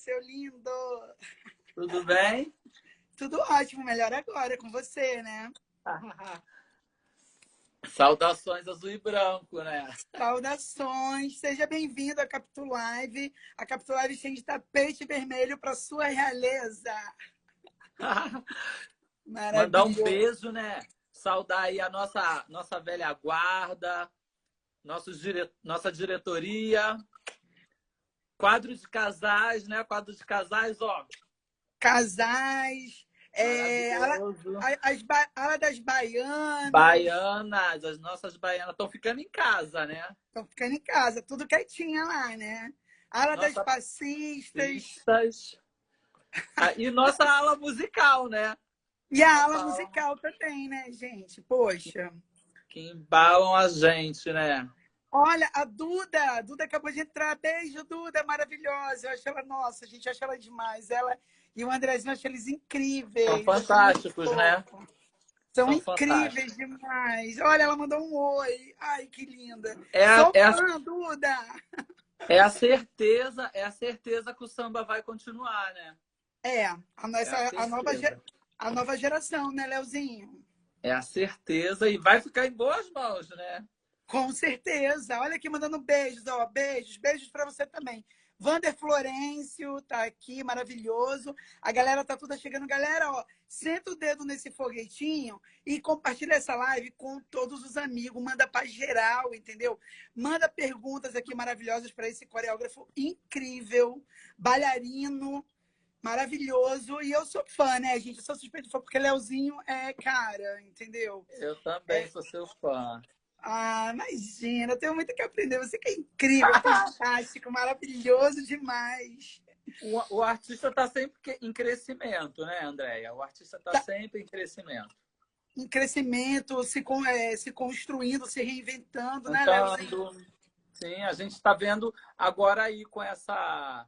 seu lindo? Tudo bem? Tudo ótimo, melhor agora com você, né? Saudações azul e branco, né? Saudações, seja bem-vindo à Capitu Live. A Capitu Live tem de tapete vermelho para sua realeza. Mandar um Maravilhoso. beijo, né? Saudar aí a nossa velha guarda, nossa diretoria, quadro de casais, né? Quadro de casais, ó. Casais, Maravilhoso. ala das baianas. Baianas, as nossas baianas estão ficando em casa, né? Estão ficando em casa, tudo quietinha lá, né? Ala das Nossas passistas. pistas. E nossa ala musical, né? E a ala Nossa ala musical também, né, gente? Poxa. que embalam a gente, né? Olha, a Duda acabou de entrar. Beijo, Duda, maravilhosa. Eu acho ela, nossa, a gente acha ela demais. Ela e o Andrezinho, eu acho eles São incríveis. fantásticos, né? São São incríveis fantásticos. demais. Olha, ela mandou um oi. Ai, que linda. É, a- Sou é, a, fã, Duda. é a certeza que o samba vai continuar, né? É, É a certeza. a nova geração, né, Leozinho? É a certeza e vai ficar em boas mãos, né? Com certeza. Olha aqui mandando beijos, ó. Beijos, beijos para você também. Vander Florencio tá aqui, maravilhoso. A galera tá toda chegando. Galera, ó, senta o dedo nesse foguetinho e compartilha essa live com todos os amigos. Manda para geral, entendeu? Manda perguntas aqui maravilhosas para esse coreógrafo incrível, bailarino, maravilhoso. E eu sou fã, né, gente? Eu sou suspeito de fã, porque Leozinho é cara, entendeu? Eu também sou seu fã. Ah, imagina, eu tenho muito que aprender. Você que é incrível, fantástico, maravilhoso demais. O artista está sempre em crescimento, né, Andréia? O artista está Tá sempre em crescimento. em crescimento, se construindo, se reinventando, né, Leozinho? Cantando. Sim, a gente está vendo agora aí com essa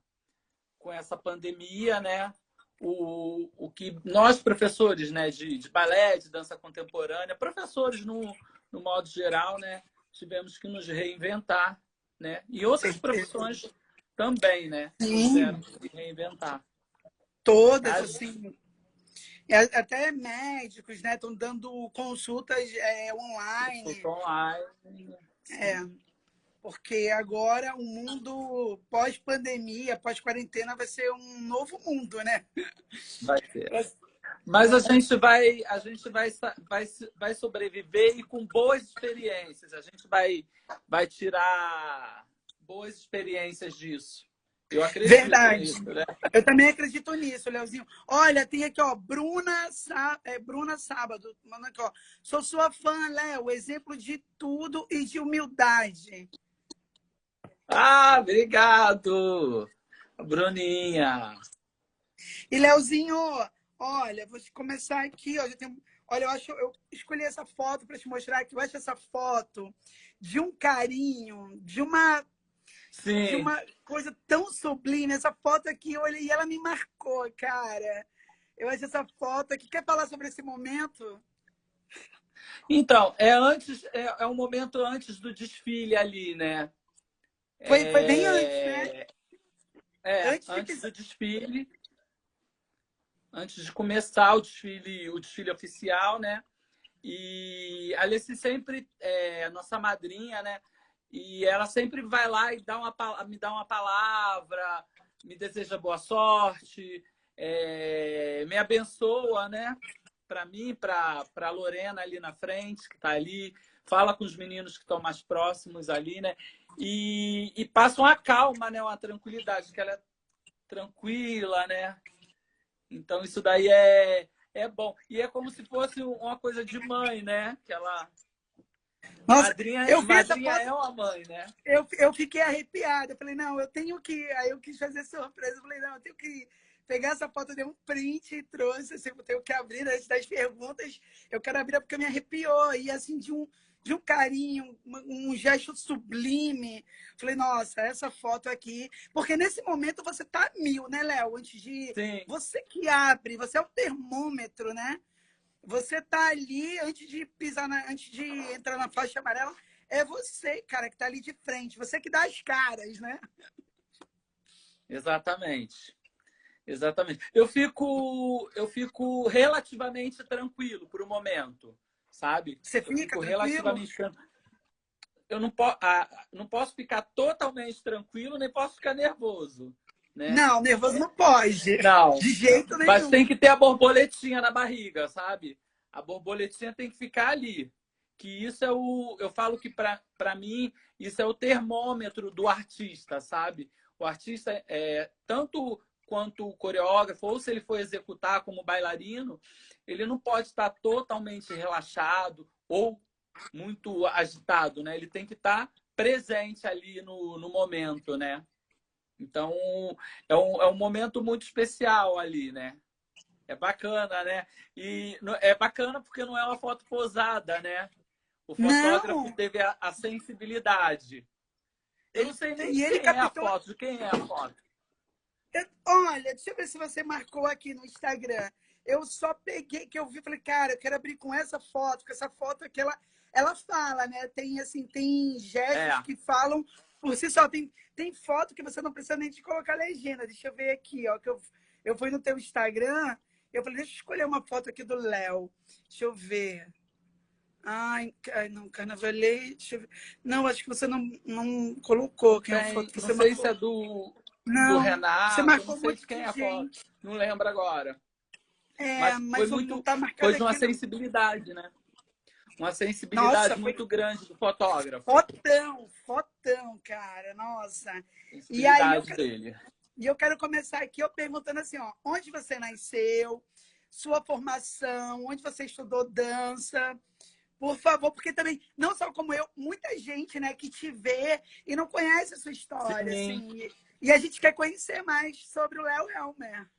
pandemia, né? O que nós, professores, né, de balé, de dança contemporânea, professores no modo geral, né, tivemos que nos reinventar, né? E outras Certeza. profissões também, né, tiveram Sim, que se reinventar. todas, A assim. Até médicos, né, estão dando consultas consulta online. online, É, sim, porque agora o mundo pós-pandemia, pós-quarentena, vai ser um novo mundo, né? vai ser. Mas a gente vai sobreviver e com boas experiências. A gente vai tirar boas experiências disso. Eu acredito Verdade. nisso, né? Eu também acredito nisso, Leozinho. Olha, tem aqui, ó, Bruna Sábado, mandando aqui, ó. Sou sua fã, Léo, exemplo de tudo e de humildade. Ah, obrigado, Bruninha. E, Leozinho, olha, vou começar aqui, ó. Olha, eu escolhi essa foto para te mostrar aqui. Eu acho essa foto de um carinho, de Sim. uma coisa tão sublime. Essa foto aqui, eu olhei e ela me marcou, cara. Eu acho essa foto aqui. Quer falar sobre esse momento? Então, é um momento antes do desfile ali, né? Foi bem antes, né? Antes de Antes pisar. do desfile, antes de começar o desfile oficial, né? E a Alessi sempre é nossa madrinha, né? E ela sempre vai lá e me dá uma palavra, me deseja boa sorte, me abençoa, né? Para mim, para a Lorena ali na frente, que está ali, fala com os meninos que estão mais próximos ali, né? E passa uma calma, né? Uma tranquilidade, que ela é tranquila, né? Então isso daí é bom. E é como se fosse uma coisa de mãe, né? Que ela. Nossa, eu vi essa Madrinha foto, é uma mãe, né? eu fiquei arrepiada. Eu falei, não, eu tenho que. Aí eu quis fazer surpresa. Eu falei, não, eu tenho que pegar essa foto, eu dei um print e trouxe. Assim, eu tenho que abrir antes das perguntas. Eu quero abrir porque me arrepiou. E assim, de um carinho, um gesto sublime. Falei, nossa, essa foto aqui. Porque nesse momento você tá mil, né, Léo? Antes de. Sim, Você que abre, você é o termômetro, né? Você tá ali antes de antes de entrar na faixa amarela, é você, cara, que tá ali de frente, você que dá as caras, né? exatamente. Exatamente. Eu fico relativamente tranquilo por um momento, sabe? Você Eu fica fico tranquilo? relativamente tranquilo. Eu não posso ficar totalmente tranquilo, nem posso ficar nervoso, né? Não, nervoso não pode. Não, De jeito mas tem nenhum. que ter a borboletinha na barriga, sabe? A borboletinha tem que ficar ali. Que isso é eu falo que para mim isso é o termômetro do artista, sabe? O artista tanto quanto o coreógrafo, ou se ele for executar como bailarino, ele não pode estar totalmente relaxado ou muito agitado, né? Ele tem que estar presente ali no momento, né? Então, é um momento muito especial ali, né? É bacana, né? E é bacana porque não é uma foto posada, né? O fotógrafo Não, teve a sensibilidade. Eu não sei nem e de ele quem é a captou. foto, de quem é a foto. Olha, deixa eu ver se você marcou aqui no Instagram. Eu só peguei que eu vi, falei, cara, eu quero abrir com essa foto, porque essa foto aqui ela fala, né? Tem assim, tem É, gestos que falam por si só. Tem foto que você não precisa nem de colocar legenda. Deixa eu ver aqui, ó, que eu fui no teu Instagram, eu falei, deixa eu escolher uma foto aqui do Léo. Deixa eu ver. Ai, não, carnavalei. Deixa eu ver. Não, acho que você não colocou não quem é a foto tem. que Não você sei se marcou. é do Não, você Renato, não marcou um sei monte de quem de é a foto. gente. Não lembro agora. É, Mas mas não tá foi marcado de uma aqui, não. sensibilidade, né? Uma Nossa, sensibilidade foi muito grande do fotógrafo. fotão, fotão, cara. Nossa. E aí Sensibilidade dele. eu quero começar aqui eu perguntando assim, ó, onde você nasceu, sua formação, onde você estudou dança, por favor, porque também, não só como eu, muita gente, né, que te vê e não conhece a sua história, Sim, assim, e a gente quer conhecer mais sobre o Léo Elmer.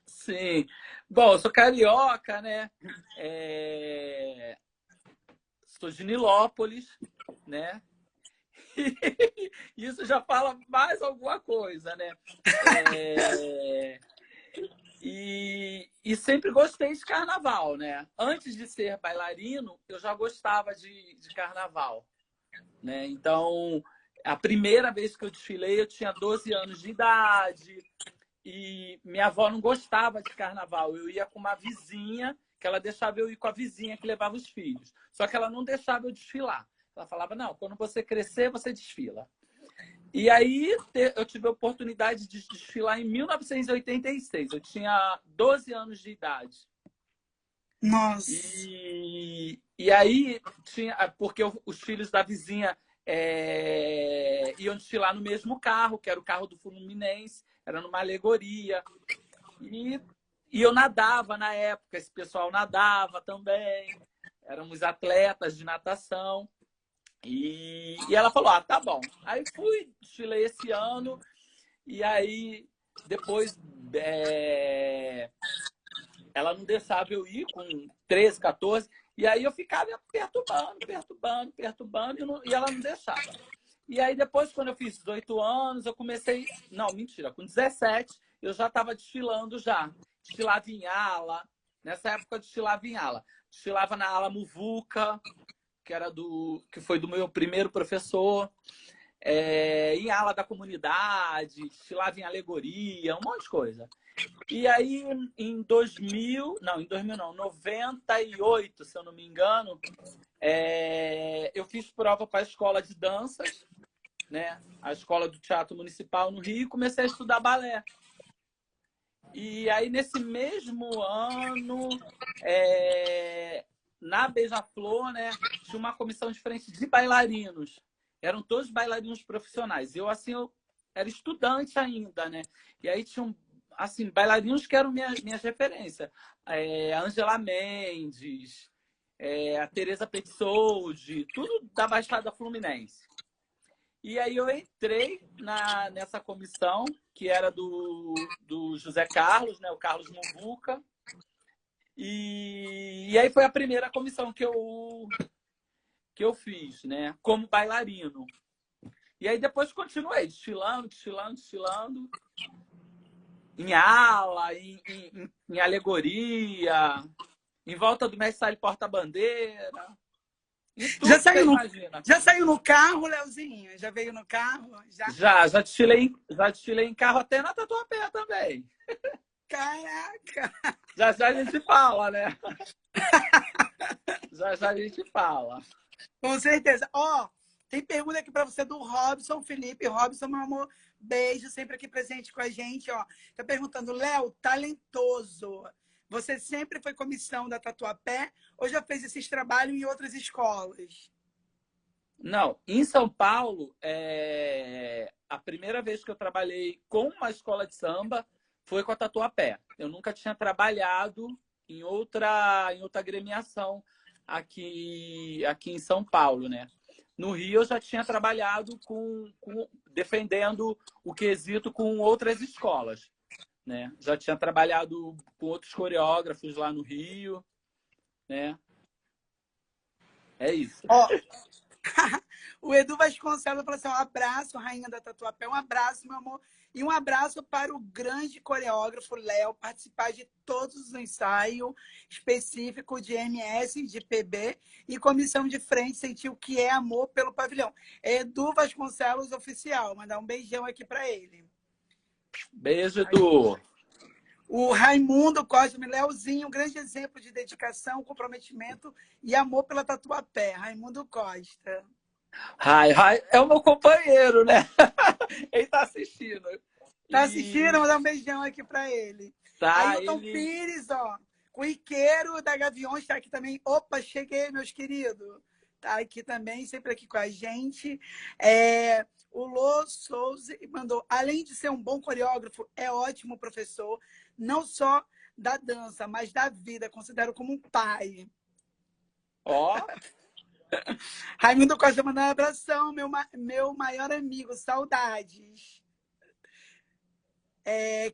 sim. Bom, eu sou carioca, né? Sou de Nilópolis, né? Isso já fala mais alguma coisa, né? É... E sempre gostei de carnaval, né? Antes de ser bailarino, eu já gostava de carnaval, né? Então, a primeira vez que eu desfilei, eu tinha 12 anos de idade e minha avó não gostava de carnaval. Eu ia com uma vizinha, que ela deixava eu ir com a vizinha que levava os filhos. Só que ela não deixava eu desfilar. Ela falava, não, quando você crescer, você desfila. E aí eu tive a oportunidade de desfilar em 1986. Eu tinha 12 anos de idade. Nossa. E aí tinha, porque os filhos da vizinha iam desfilar no mesmo carro, que era o carro do Fluminense, era numa alegoria. E, e eu nadava na época, esse pessoal nadava também, éramos atletas de natação. E ela falou, tá bom. Aí fui, desfilei esse ano, e aí depois ela não deixava eu ir com 13, 14, e aí eu ficava perturbando, e ela não deixava. E aí depois, quando eu fiz 18 anos, eu comecei... Não, mentira, com 17 eu já estava desfilando já. Desfilava em ala, nessa época eu desfilava em ala. Desfilava na ala Muvuca, que foi do meu primeiro professor, em ala da comunidade, desfilava em alegoria, um monte de coisa. E aí, em 98, se eu não me engano, eu fiz prova para a escola de danças, né? A escola do Teatro Municipal no Rio, e comecei a estudar balé. E aí, nesse mesmo ano, na Beija-Flor, né, tinha uma comissão diferente de bailarinos. Eram todos bailarinos profissionais. Eu era estudante ainda, né? E aí tinham assim, bailarinos que eram minhas referências. A Angela Mendes, a Teresa Petzold, tudo da Baixada Fluminense. E aí eu entrei nessa comissão, que era do José Carlos, né, o Carlos Muvuca. E aí foi a primeira comissão que eu fiz, né, como bailarino. E aí depois continuei desfilando, em ala, em alegoria, em volta do Mestre Sala Porta-Bandeira, em Já tudo que você saiu no, imagina. já saiu no carro, Leozinho? Já veio no carro? Já? Já desfilei em carro até na Tatuapé também. Caraca! Já já a gente fala, né? Já já a gente fala. Com certeza. Ó, tem pergunta aqui para você do Robson Felipe. Robson, meu amor, beijo, sempre aqui presente com a gente, ó. Tá perguntando, Léo, talentoso. Você sempre foi comissão da Tatuapé ou já fez esses trabalhos em outras escolas? Não, em São Paulo, a primeira vez que eu trabalhei com uma escola de samba foi com a Tatuapé. Eu nunca tinha trabalhado em outra agremiação aqui em São Paulo, né? No Rio eu já tinha trabalhado defendendo o quesito com outras escolas, né? Já tinha trabalhado com outros coreógrafos lá no Rio, né? É isso. Ó, o Edu Vasconcelos falou assim: um abraço, rainha da Tatuapé, um abraço, meu amor. E um abraço para o grande coreógrafo Léo, participar de todos os ensaios específicos de MS, de PB e comissão de frente, sentir o que é amor pelo pavilhão. Edu Vasconcelos Oficial, mandar um beijão aqui para ele. Beijo, Edu. O Raimundo Cosme Leozinho, um grande exemplo de dedicação, comprometimento e amor pela Tatuapé. Raimundo Costa. É o meu companheiro, né? Ele tá assistindo. Tá assistindo? Vou dar um beijão aqui para ele. Tá, Ailton Pires, ó. Cuiqueiro da Gaviões está aqui também. Opa, cheguei, meus queridos. Tá aqui também, sempre aqui com a gente. O Lô Souza mandou, além de ser um bom coreógrafo, é ótimo professor, não só da dança, mas da vida. Considero como um pai. Ó. Raimundo Costa mandando um abração, meu maior amigo, saudades.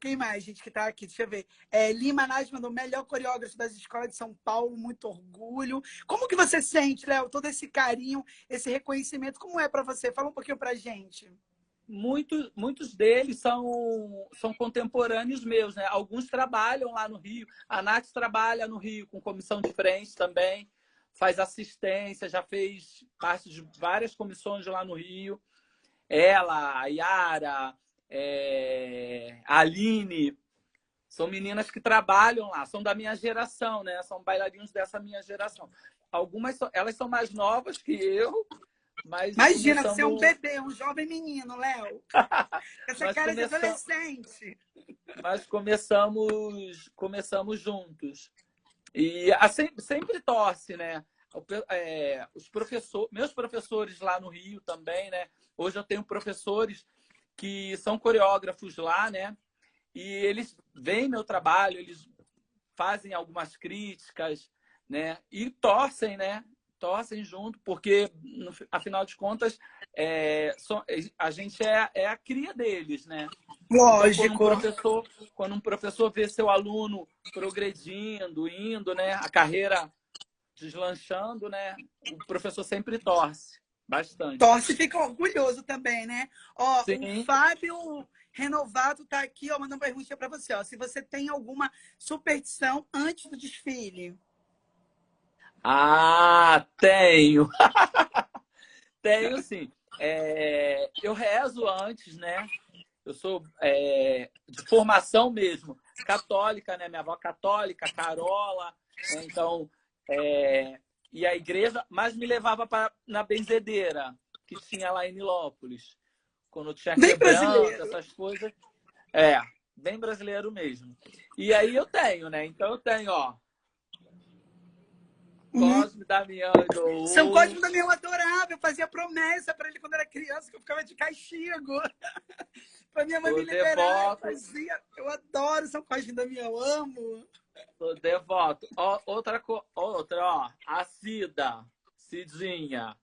Quem mais, gente, que tá aqui? Deixa eu ver. Lima Nas mandou melhor coreógrafo das escolas de São Paulo, muito orgulho. Como que você sente, Léo, todo esse carinho, esse reconhecimento? Como é para você? Fala um pouquinho pra gente. Muitos deles são contemporâneos meus, né? Alguns trabalham lá no Rio. A Nath trabalha no Rio com comissão de frente também, faz assistência, já fez parte de várias comissões lá no Rio. Ela, a Yara, a Aline, são meninas que trabalham lá, são da minha geração, né? São bailarinos dessa minha geração. Elas são mais novas que eu, mas imagina, você é um bebê, um jovem menino, Léo. Essa cara de adolescente. Mas começamos juntos. E sempre torce, né? Meus professores lá no Rio também, né? Hoje eu tenho professores que são coreógrafos lá, né? E eles veem meu trabalho, eles fazem algumas críticas, né? E torcem, né? Torcem junto, porque, afinal de contas, a gente é a cria deles, né? Lógico. Então, quando um professor vê seu aluno progredindo, indo, né? A carreira deslanchando, né? O professor sempre torce bastante. Torce e fica orgulhoso também, né? Ó, Sim. o Fábio Renovato tá aqui, ó, mandando uma pergunta para você, ó. Se você tem alguma superstição antes do desfile? Ah, tenho. Tenho, sim. Eu rezo antes, né? Eu sou de formação mesmo, católica, né? Minha avó católica, Carola, né? Então, e a igreja, mas me levava na benzedeira, que tinha lá em Nilópolis. Quando tinha Bem quebrança, brasileiro. essas coisas. Bem brasileiro mesmo. E aí eu tenho, né? Então eu tenho, ó. Cosme Damião e São Cosme Damião eu adorava. Eu fazia promessa para ele quando era criança, que eu ficava de castigo. Para minha mãe me liberar. Eu adoro São Cosme Damião, amo. Sou devoto. Outra, ó. A Cidinha.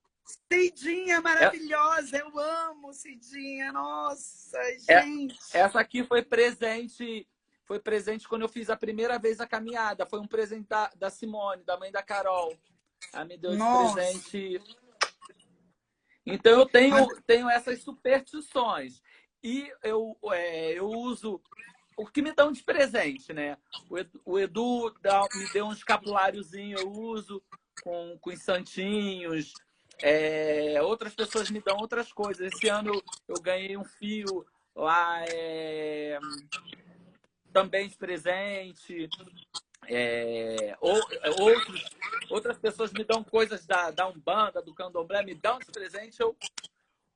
Cidinha maravilhosa. Eu amo Cidinha. Nossa, gente. Essa aqui foi presente quando eu fiz a primeira vez a caminhada. Foi um presente da Simone, da mãe da Carol. Ela me deu esse presente. Então eu tenho essas superstições. E eu uso o que me dão de presente, né? O Edu me deu um escapuláriozinho, eu uso com os santinhos. Outras pessoas me dão outras coisas. Esse ano eu ganhei um fio lá também de presente. Outras pessoas me dão coisas da Umbanda, do Candomblé, me dão de presente, eu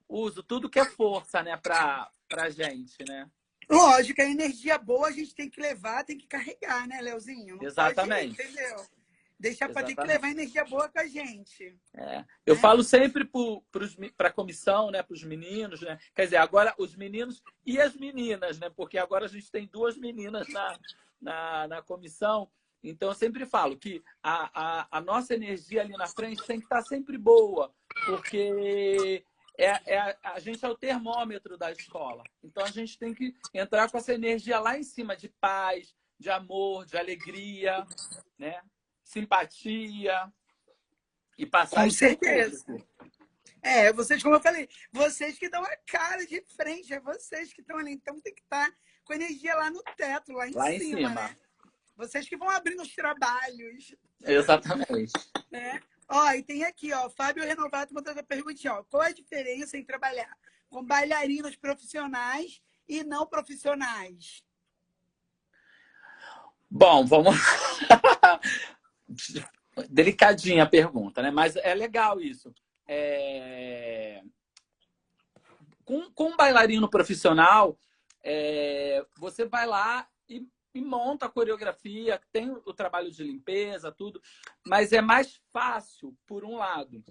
uso tudo que é força, né, pra gente, né? Lógico, a energia boa a gente tem que levar, tem que carregar, né, Leozinho? Não pode, Exatamente. entendeu? Deixar para ter que Exatamente. levar energia boa com a gente. Eu Né? falo sempre para a comissão, né, para os meninos, né? Quer dizer, agora os meninos e as meninas, né? Porque agora a gente tem 2 meninas na comissão. Então, eu sempre falo que a nossa energia ali na frente tem que estar sempre boa, porque a gente é o termômetro da escola. Então, a gente tem que entrar com essa energia lá em cima de paz, de amor, de alegria, né? Simpatia e passar Com isso para o certeza. público. Vocês, como eu falei, vocês que dão a cara de frente, é vocês que estão ali. Então tem que estar com a energia lá no teto, lá em Lá em cima, cima. né? Vocês que vão abrindo os trabalhos. Exatamente. Né? Ó, e tem aqui, ó, Fábio Renovato mandando a perguntinha, ó. Qual a diferença em trabalhar com bailarinos profissionais e não profissionais? Bom, vamos. Delicadinha a pergunta, né? Mas é legal isso. Com um bailarino profissional, você vai lá e monta a coreografia, tem o trabalho de limpeza, tudo, mas é mais fácil, por um lado,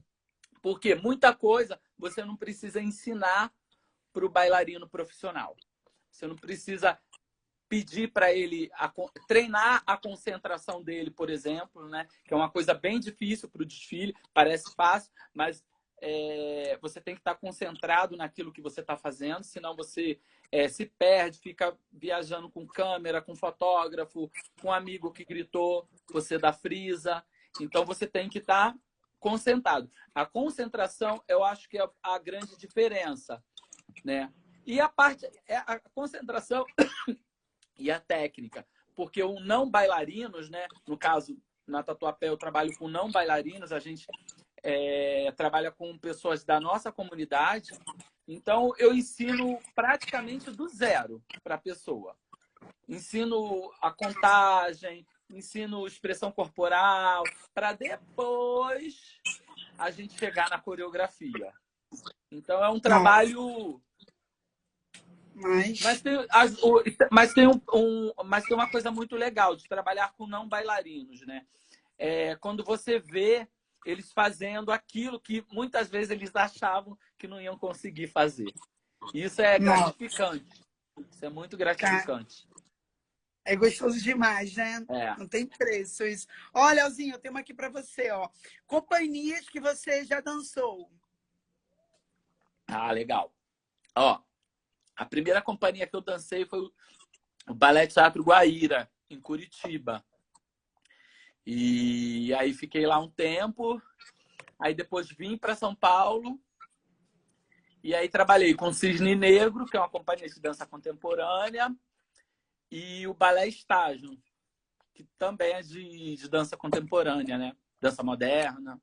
porque muita coisa você não precisa ensinar para o bailarino profissional. Você não precisa pedir para ele treinar a concentração dele, por exemplo, né? Que é uma coisa bem difícil para o desfile, parece fácil, mas você tem que estar concentrado naquilo que você está fazendo, senão você se perde, fica viajando com câmera, com fotógrafo, com um amigo que gritou, você dá frisa. Então, você tem que estar concentrado. A concentração, eu acho que é a grande diferença, né? E a concentração e a técnica, porque o não bailarinos, né? No caso, na Tatuapé eu trabalho com não bailarinos, a gente trabalha com pessoas da nossa comunidade, então eu ensino praticamente do zero para a pessoa. Ensino a contagem, ensino expressão corporal, para depois a gente chegar na coreografia. Então é um trabalho... Mas tem uma coisa muito legal de trabalhar com não bailarinos, né? Quando você vê eles fazendo aquilo que muitas vezes eles achavam que não iam conseguir fazer. Isso é gratificante. Isso é muito gratificante. É gostoso demais, né? Não tem preço isso. Olha, Leozinho, eu tenho uma aqui para você, ó. Companhias que você já dançou. Ah, legal. Ó, a primeira companhia que eu dancei foi o Balé Teatro Guaíra, em Curitiba. E aí fiquei lá um tempo, aí depois vim para São Paulo, e aí trabalhei com o Cisne Negro, que é uma companhia de dança contemporânea, e o Balé Estágio, que também é de dança contemporânea, né? Dança moderna.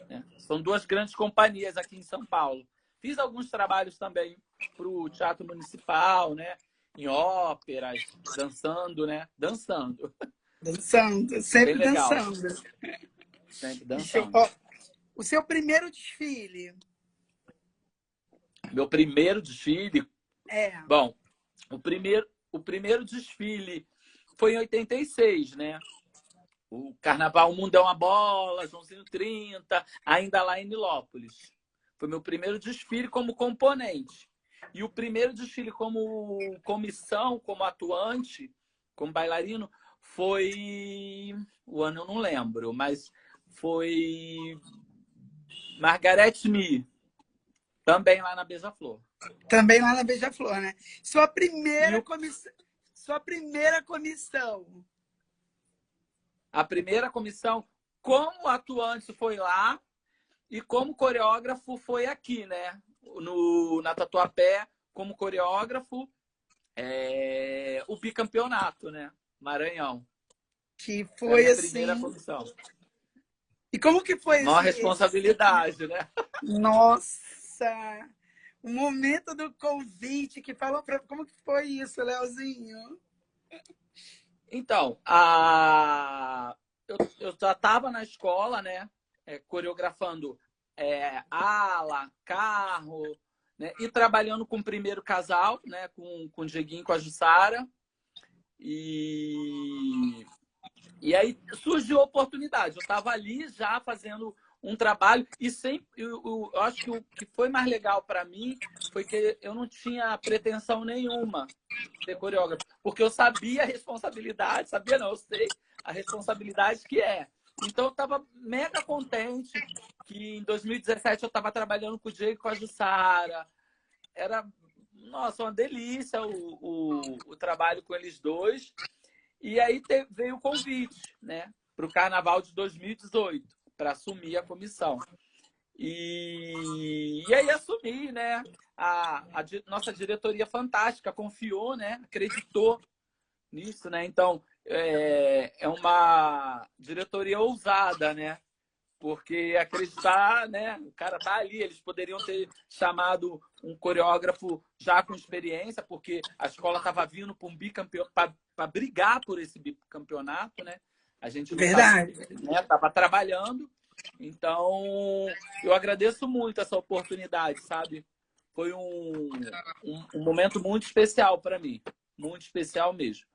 Né? São 2 grandes companhias aqui em São Paulo. Fiz alguns trabalhos também para o Teatro Municipal, né? Em óperas, dançando, né? Dançando. Dançando, sempre bem legal. dançando. Sempre dançando. O seu primeiro desfile? Meu primeiro desfile? Bom, o primeiro desfile foi em 86, né? O Carnaval O Mundo é uma Bola, Joãozinho 30, ainda lá em Nilópolis. Foi meu primeiro desfile como componente. E o primeiro desfile como comissão, como atuante, como bailarino, foi... O ano eu não lembro, mas foi Margarete Me, também lá na Beija-Flor. Também lá na Beija-Flor, né? Sua primeira comissão. A primeira comissão como atuante foi lá e como coreógrafo foi aqui, né? Na Tatuapé, como coreógrafo, o bicampeonato, né? Maranhão. Que foi a assim... primeira comissão. E como que foi Maior responsabilidade, né? Nossa! O momento do convite que falou para... Como que foi isso, Leozinho? Então, eu já estava na escola, né? Coreografando ala, carro, né? E trabalhando com o primeiro casal, né? Com o Dieguinho e com a Jussara. E aí surgiu a oportunidade. Eu estava ali já fazendo um trabalho e sempre eu acho que o que foi mais legal para mim foi que eu não tinha pretensão nenhuma de ser coreógrafo, porque eu sabia a responsabilidade, sabia não, eu sei a responsabilidade que é. Então eu estava mega contente que em 2017 eu estava trabalhando com o Diego e com a Jussara. Era, nossa, uma delícia o trabalho com eles dois. E aí veio o convite, né, para o Carnaval de 2018, para assumir a comissão. E aí assumi, né? Nossa diretoria fantástica confiou, né? Acreditou nisso, né? Então, é uma diretoria ousada, né? Porque acreditar, né? O cara tá ali, eles poderiam ter chamado um coreógrafo já com experiência, porque a escola estava vindo para um bicampeonato, para brigar por esse bicampeonato, né? A gente não Verdade. estava trabalhando. Então, eu agradeço muito essa oportunidade, sabe? Foi um momento muito especial para mim, muito especial mesmo.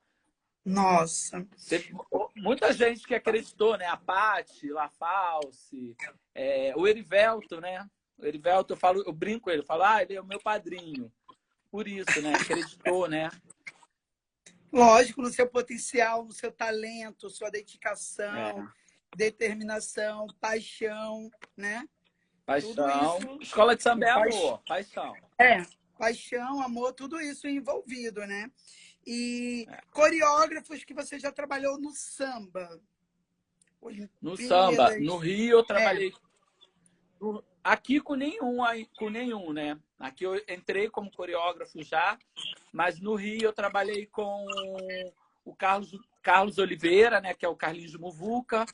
Nossa. Teve muita gente que acreditou, né? A Paty, Lafalce, o Erivelto, né? O Erivelto, eu brinco com ele, eu falo, ele é o meu padrinho. Por isso, né? Acreditou, né? Lógico, no seu potencial, no seu talento, sua dedicação, determinação, paixão, né? Tudo Paixão. isso. Escola de samba é amor, paixão. Paixão, amor, tudo isso envolvido, né? E coreógrafos que você já trabalhou no samba. No samba, Olimpíadas. no Rio eu trabalhei. Aqui com nenhum, né? Aqui eu entrei como coreógrafo já, mas no Rio eu trabalhei com o Carlos Oliveira, né? Que é o Carlinhos de Muvuca,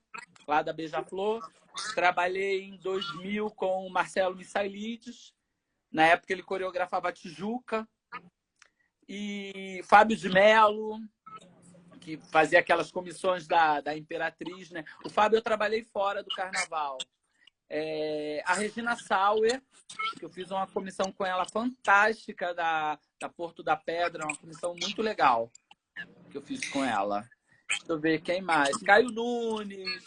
lá da Beija-Flor. Trabalhei em 2000 com o Marcelo Missailides. Na época ele coreografava a Tijuca. E Fábio de Mello, que fazia aquelas comissões da Imperatriz, né? O Fábio eu trabalhei fora do carnaval. A Regina Sauer, que eu fiz uma comissão com ela fantástica da Porto da Pedra, uma comissão muito legal que eu fiz com ela. Deixa eu ver quem mais. Caio Nunes.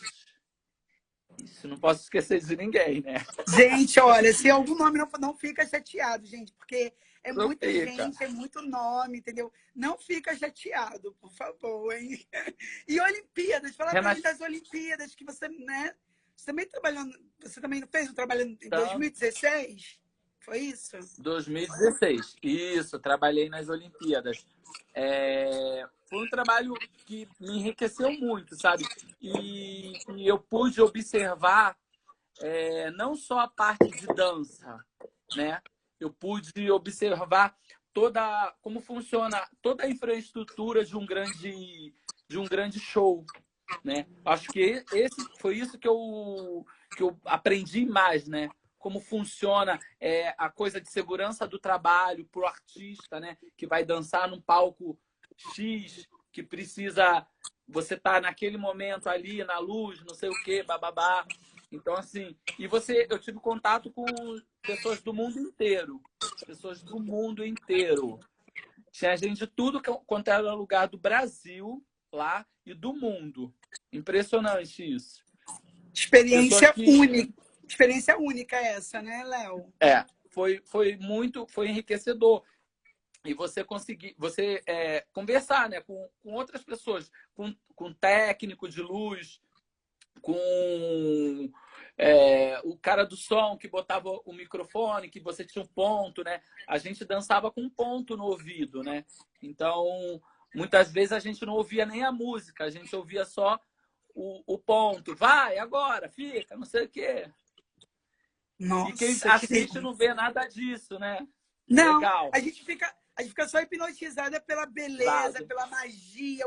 Isso, não posso esquecer de ninguém, né? Gente, olha, se algum nome não fica chateado, gente, porque é Não muita fica. gente, é muito nome, entendeu? Não fica chateado, por favor, hein? E Olimpíadas, fala pra mim das Olimpíadas que você, né? Você também trabalhou, você também fez um trabalho em 2016? Foi isso? 2016. Isso, trabalhei nas Olimpíadas. Foi um trabalho que me enriqueceu muito, sabe? E eu pude observar não só a parte de dança, né? Eu pude observar como funciona toda a infraestrutura de um grande show, né? Acho que foi isso que eu aprendi mais, né? Como funciona a coisa de segurança do trabalho para o artista, né? Que vai dançar num palco X, que precisa você tá naquele momento ali na luz, não sei o quê, bababá. Então, assim, eu tive contato com pessoas do mundo inteiro. Pessoas do mundo inteiro. Tinha gente de tudo quanto era lugar do Brasil lá e do mundo. Impressionante isso. Experiência única. Experiência única essa, né, Léo? Foi enriquecedor. E você conseguir, conversar, né, com outras pessoas, com técnico de luz, com o cara do som que botava o microfone, que você tinha um ponto, né? A gente dançava com um ponto no ouvido, né? Então, muitas vezes a gente não ouvia nem a música, a gente ouvia só o ponto. Vai, agora, fica, não sei o quê. Nossa, e quem assiste não vê nada disso, né? Não, legal. A gente fica só hipnotizada pela beleza, pela magia.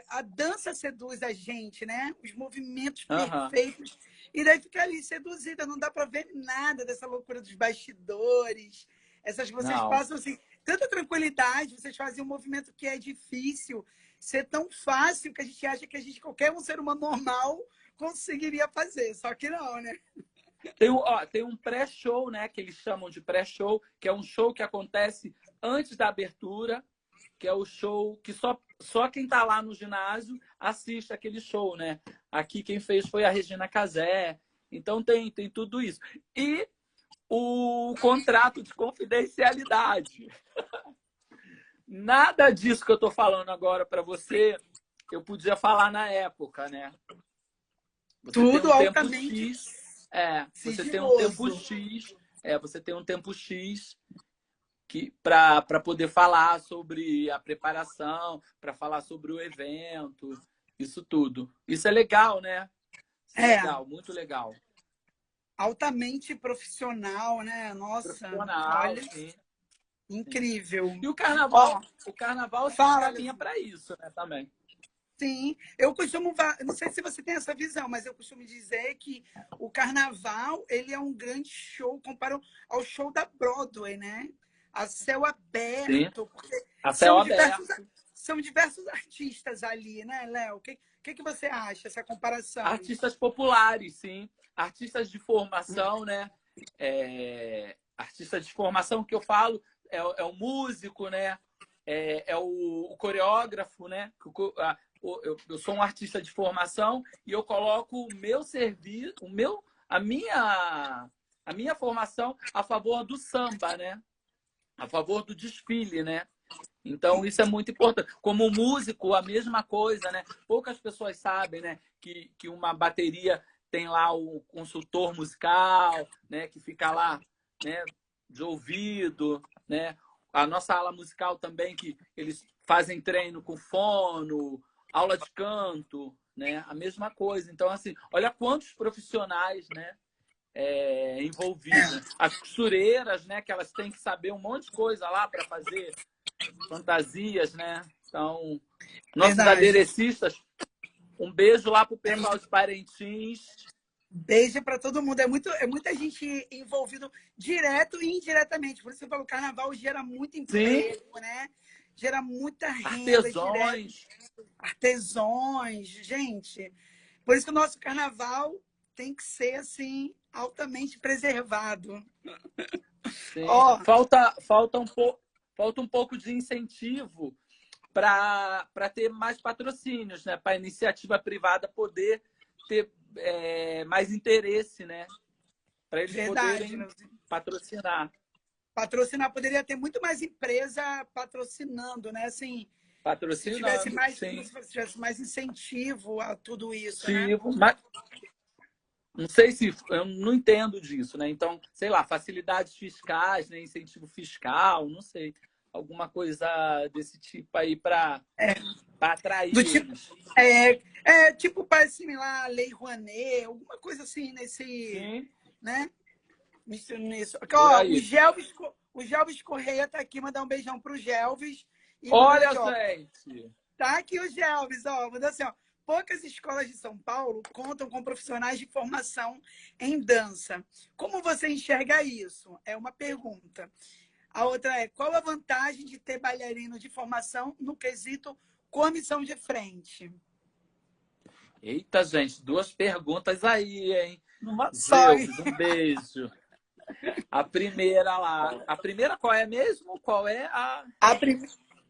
A dança seduz a gente, né? Os movimentos perfeitos. E daí fica ali seduzida, não dá para ver nada dessa loucura dos bastidores. Essas que vocês passam assim. tanta tranquilidade, vocês fazem um movimento que é difícil ser tão fácil que a gente acha que qualquer um ser humano normal conseguiria fazer, só que não, né? Tem um pré-show, né, que eles chamam de pré-show, que é um show que acontece antes da abertura, que é o show que só quem está lá no ginásio assiste aquele show, né? Aqui quem fez foi a Regina Casé. Então tem tudo isso. E o contrato de confidencialidade. Nada disso que eu estou falando agora para você, eu podia falar na época, né? Você Tudo tem um tempo altamente X. Você tem um tempo sigiloso. X. Você tem um tempo X para poder falar sobre a preparação, para falar sobre o evento, isso tudo. Isso é legal, né? Isso é legal, muito legal. Altamente profissional, né? Nossa, Profissional, olha, sim. incrível. E Ó, o carnaval se fala, encaminha para isso, né, também. sim, não sei se você tem essa visão, mas eu costumo dizer que o carnaval, ele é um grande show comparado ao show da Broadway, né? A céu Sim, aberto, porque a céu são diversos, aberto. são diversos artistas ali, né, Léo? O que você acha, essa comparação? Artistas populares, sim. Artistas de formação, né? Artista de formação que eu falo é o músico, né? É o coreógrafo, né? Eu sou um artista de formação e eu coloco o meu serviço, a minha formação a favor do samba, né? A favor do desfile, né? Então, isso é muito importante. Como músico, a mesma coisa, né? Poucas pessoas sabem, né, que uma bateria tem lá o consultor musical, né, que fica lá, né, de ouvido, né? A nossa ala musical também, que eles fazem treino com fono, aula de canto, né? A mesma coisa. Então, assim, olha quantos profissionais, né, envolvidos. As costureiras, né, que elas têm que saber um monte de coisa lá para fazer fantasias, né? Então, nossos Verdade. aderecistas, um beijo lá pro pessoal de Parintins. Beijo para todo mundo. É muita gente envolvida direto e indiretamente. Por isso que eu falo, o carnaval gera muito Sim, emprego, né? Gera muita renda direta, artesãos. artesãos, gente. Por isso que o nosso carnaval tem que ser assim altamente preservado. Sim. Ó, Falta um pouco de incentivo para ter mais patrocínios, né? Para a iniciativa privada poder ter mais interesse, né? Para eles verdade, poderem né? patrocinar. Patrocinar poderia ter muito mais empresa patrocinando, né? Assim, se tivesse Patrocinando, mais, sim. se tivesse mais incentivo a tudo isso, né? Incentivo, mas não sei se eu não entendo disso, né? Então, sei lá, facilidades fiscais, né? Incentivo fiscal, não sei, alguma coisa desse tipo aí para atrair Do tipo, eles. tipo, parece similar à Lei Rouanet, alguma coisa assim nesse, Sim, né? Nisso. por Ó, aí. O Gelvis Correia tá aqui, mandar um beijão pro Gelvis e mandando Olha, aqui, ó. gente. Tá aqui o Gelvis, ó, mandou assim, ó. Poucas escolas de São Paulo contam com profissionais de formação em dança. Como você enxerga isso? É uma pergunta. A outra é: qual a vantagem de ter bailarino de formação no quesito comissão de frente? Eita, gente, duas perguntas aí, hein? Numa só. Gelvis, um beijo. A primeira lá. A primeira qual é mesmo? Qual é a. A, prim...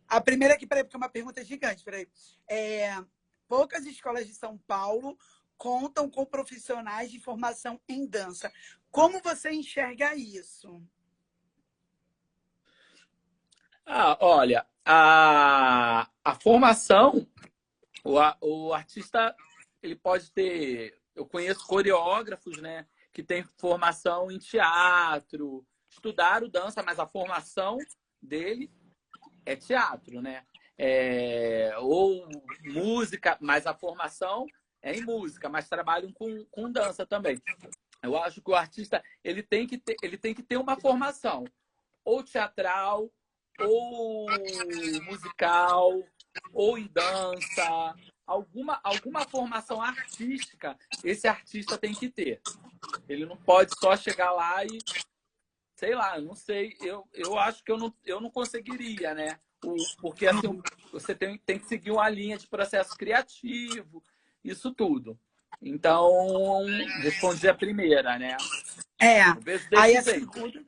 a primeira aqui, peraí, porque é uma pergunta gigante, peraí. Poucas escolas de São Paulo contam com profissionais de formação em dança. Como você enxerga isso? Olha, a formação, o artista, ele pode ter. Eu conheço coreógrafos, né, que têm formação em teatro, estudaram dança, mas a formação dele é teatro, né? Ou música, mas a formação é em música, mas trabalham com dança também. Eu acho que o artista ele tem que ter uma formação ou teatral, ou musical, ou em dança, alguma formação artística esse artista tem que ter. Ele não pode só chegar lá sei lá, eu não sei, eu acho que eu não conseguiria, né? Porque assim, você tem que seguir uma linha de processo criativo, isso tudo. Então, respondi a primeira, né? É. Eu vejo Aí desse a jeito. segunda.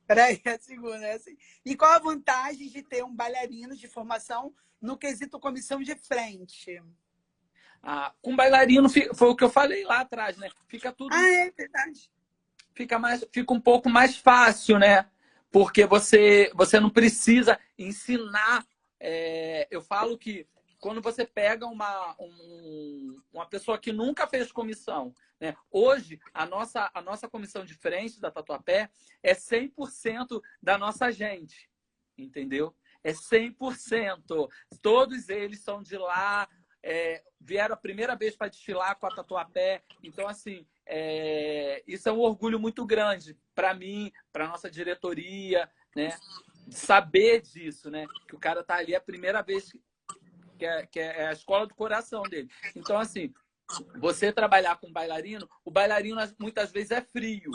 Peraí, a segunda é assim. E qual a vantagem de ter um bailarino de formação no quesito comissão de frente? Ah, com bailarino, foi o que eu falei lá atrás, né? Fica tudo, Ah, é verdade. fica um pouco mais fácil, né? Porque você não precisa ensinar. Eu falo que quando você pega uma pessoa que nunca fez comissão, né? Hoje, a nossa comissão de frente da Tatuapé é 100% da nossa gente, entendeu? É 100%. Todos eles são de lá, vieram a primeira vez para desfilar com a Tatuapé. Então, assim, isso é um orgulho muito grande para mim, para nossa diretoria, né? Saber disso, né? Que o cara tá ali a primeira vez que é a escola do coração dele. Então, assim, você trabalhar com bailarino, o bailarino muitas vezes é frio,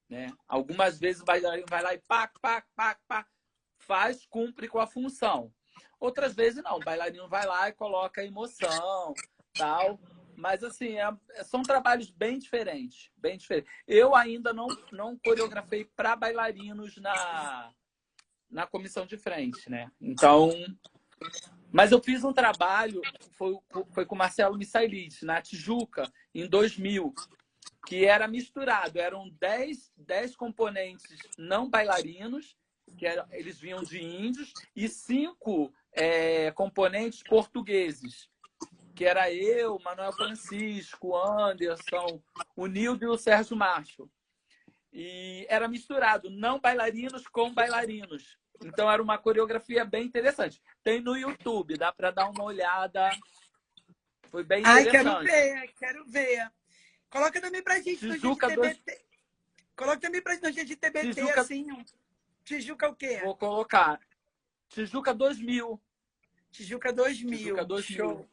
né? Algumas vezes o bailarino vai lá e pá, pá, pá, pá, faz, cumpre com a função. Outras vezes não, o bailarino vai lá e coloca emoção, tal. Mas, assim, são trabalhos bem diferentes, bem diferentes. Eu ainda não coreografei para bailarinos na comissão de frente, né? Então, mas eu fiz um trabalho, foi com o Marcelo Missailid, na Tijuca, em 2000, que era misturado. Eram 10 componentes não bailarinos, eles vinham de índios, e 5 componentes portugueses, que era eu, Manuel Francisco, Anderson, o Nildo e o Sérgio Macho. E era misturado, não bailarinos com bailarinos. Então era uma coreografia bem interessante. Tem no YouTube, dá para dar uma olhada. Foi bem Ai, quero interessante. ver, quero ver. Coloca também pra gente no dia de Tijuca 2, TBT. Coloca também pra gente no dia de TBT, Tijuca, assim. Tijuca o quê? vou colocar. Tijuca 2000. Tijuca Tijuca 2000. 2000. Show.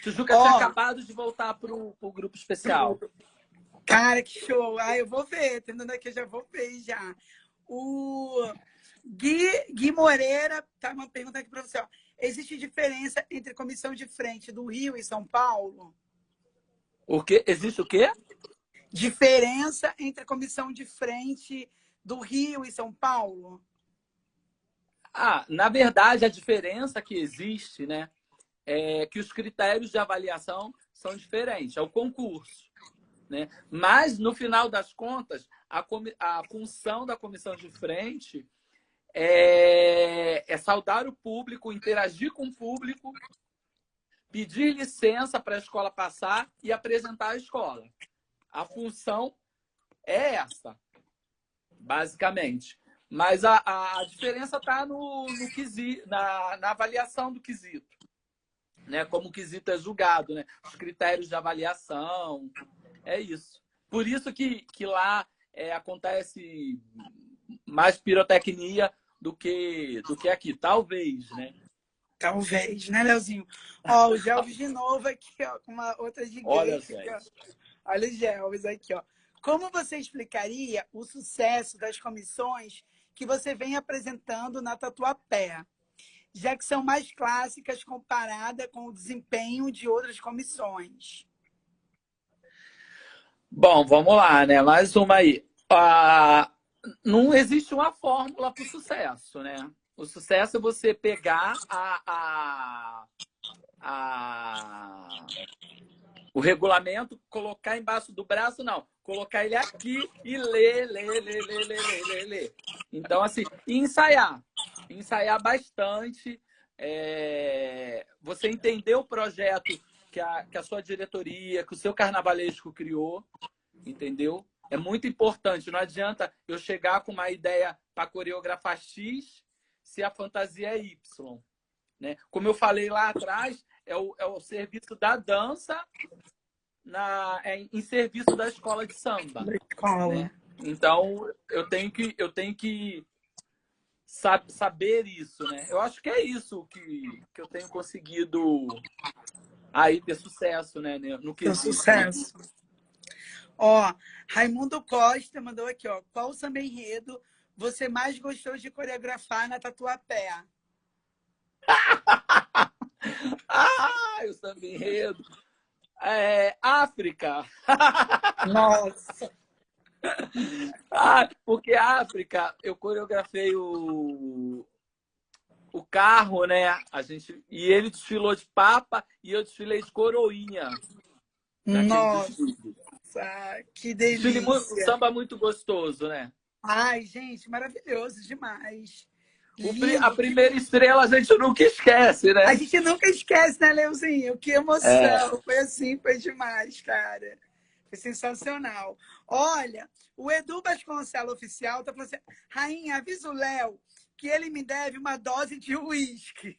Tijuca tinha Ó, acabado de voltar pro grupo especial. cara, que show. Ah, eu vou ver. Tendo aqui, eu já vou ver já. O Gui Moreira tá uma pergunta aqui para você. Ó. Existe diferença entre comissão de frente do Rio e São Paulo? O quê? Existe o quê? Diferença entre a comissão de frente do Rio e São Paulo? Na verdade, a diferença que existe, né, é que os critérios de avaliação são diferentes. É o concurso. Né? Mas, no final das contas, a função da comissão de frente é saudar o público, interagir com o público, pedir licença para a escola passar e apresentar a escola. A função é essa, basicamente. Mas a diferença está no quesito, na avaliação do quesito. Né? Como o quesito é julgado, né? Os critérios de avaliação, é isso. Por isso que lá acontece mais pirotecnia do que aqui, talvez, né? Talvez, né, Leozinho? Ó, o Gelvis de novo aqui, ó, com uma outra Olha, gigante aqui, ó. gente. Olha o Gelvis aqui, ó. Como você explicaria o sucesso das comissões que você vem apresentando na Tatuapé, já que são mais clássicas comparada com o desempenho de outras comissões? Bom, vamos lá, né? Mais uma aí. Não existe uma fórmula para o sucesso, né? O sucesso é você pegar o regulamento, colocar embaixo do braço, não. Colocar ele aqui e ler, ler, ler, ler, ler, ler, ler, ler. Então, assim, e ensaiar. Ensaiar bastante. Você entender o projeto que a sua diretoria, que o seu carnavalesco criou, entendeu? É muito importante. Não adianta eu chegar com uma ideia para coreografar X se a fantasia é Y. Né? Como eu falei lá atrás, é o serviço da dança em serviço da escola de samba. Da escola. Né? Então, eu tenho que saber isso. Né? Eu acho que é isso que eu tenho conseguido aí ter sucesso, né? No quesito. Né? Sucesso. Ó, Raimundo Costa mandou aqui, ó. Qual o samba enredo você mais gostou de coreografar na Tatuapé? Ah, o samba enredo. África. Nossa! Ah, porque África, eu coreografei o carro, né? E ele desfilou de papa e eu desfilei de coroinha naquele Nossa, desfile. que O delícia! samba muito gostoso, né? Ai, gente, maravilhoso demais. A Lindo. primeira estrela a gente nunca esquece, A né? gente nunca esquece, né, Leozinho? Que É. emoção. Foi assim, foi demais, cara. Foi sensacional. Olha, o Edu Vasconcelos Oficial tá falando assim, Rainha, avisa o Léo que ele me deve uma dose de uísque.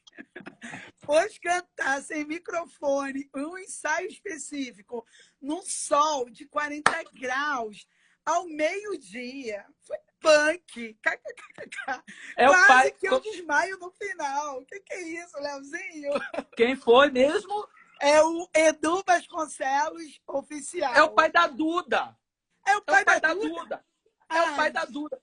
Pois cantar sem microfone, um ensaio específico, num sol de 40 graus, ao meio-dia. Foi punk. KKKK. É o Quase pai. que eu desmaio no final. O que é isso, Leozinho? Quem foi mesmo? É o Edu Vasconcelos É o Oficial. pai da Duda. É o É o pai da pai da Duda? Duda. É o pai Ai, da Duda.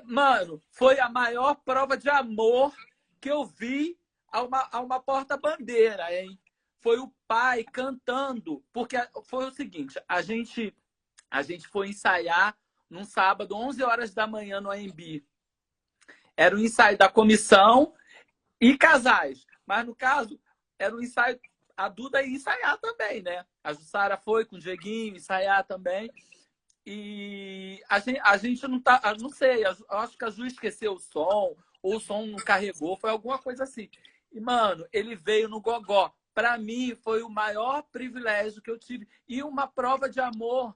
Mano, foi a maior prova de amor que eu vi a uma porta-bandeira, hein? Foi o pai cantando. Porque foi o seguinte, a gente foi ensaiar num sábado, 11 horas da manhã no AMB. Era o ensaio da comissão e casais. Mas, no caso, era um ensaio. A Duda ia ensaiar também, né? A Jussara foi com o Dieguinho ensaiar também. E a gente não tá. Não sei, eu acho que a Ju esqueceu o som, ou o som não carregou, foi alguma coisa assim. E, mano, ele veio no gogó. Para mim, foi o maior privilégio que eu tive. E uma prova de amor.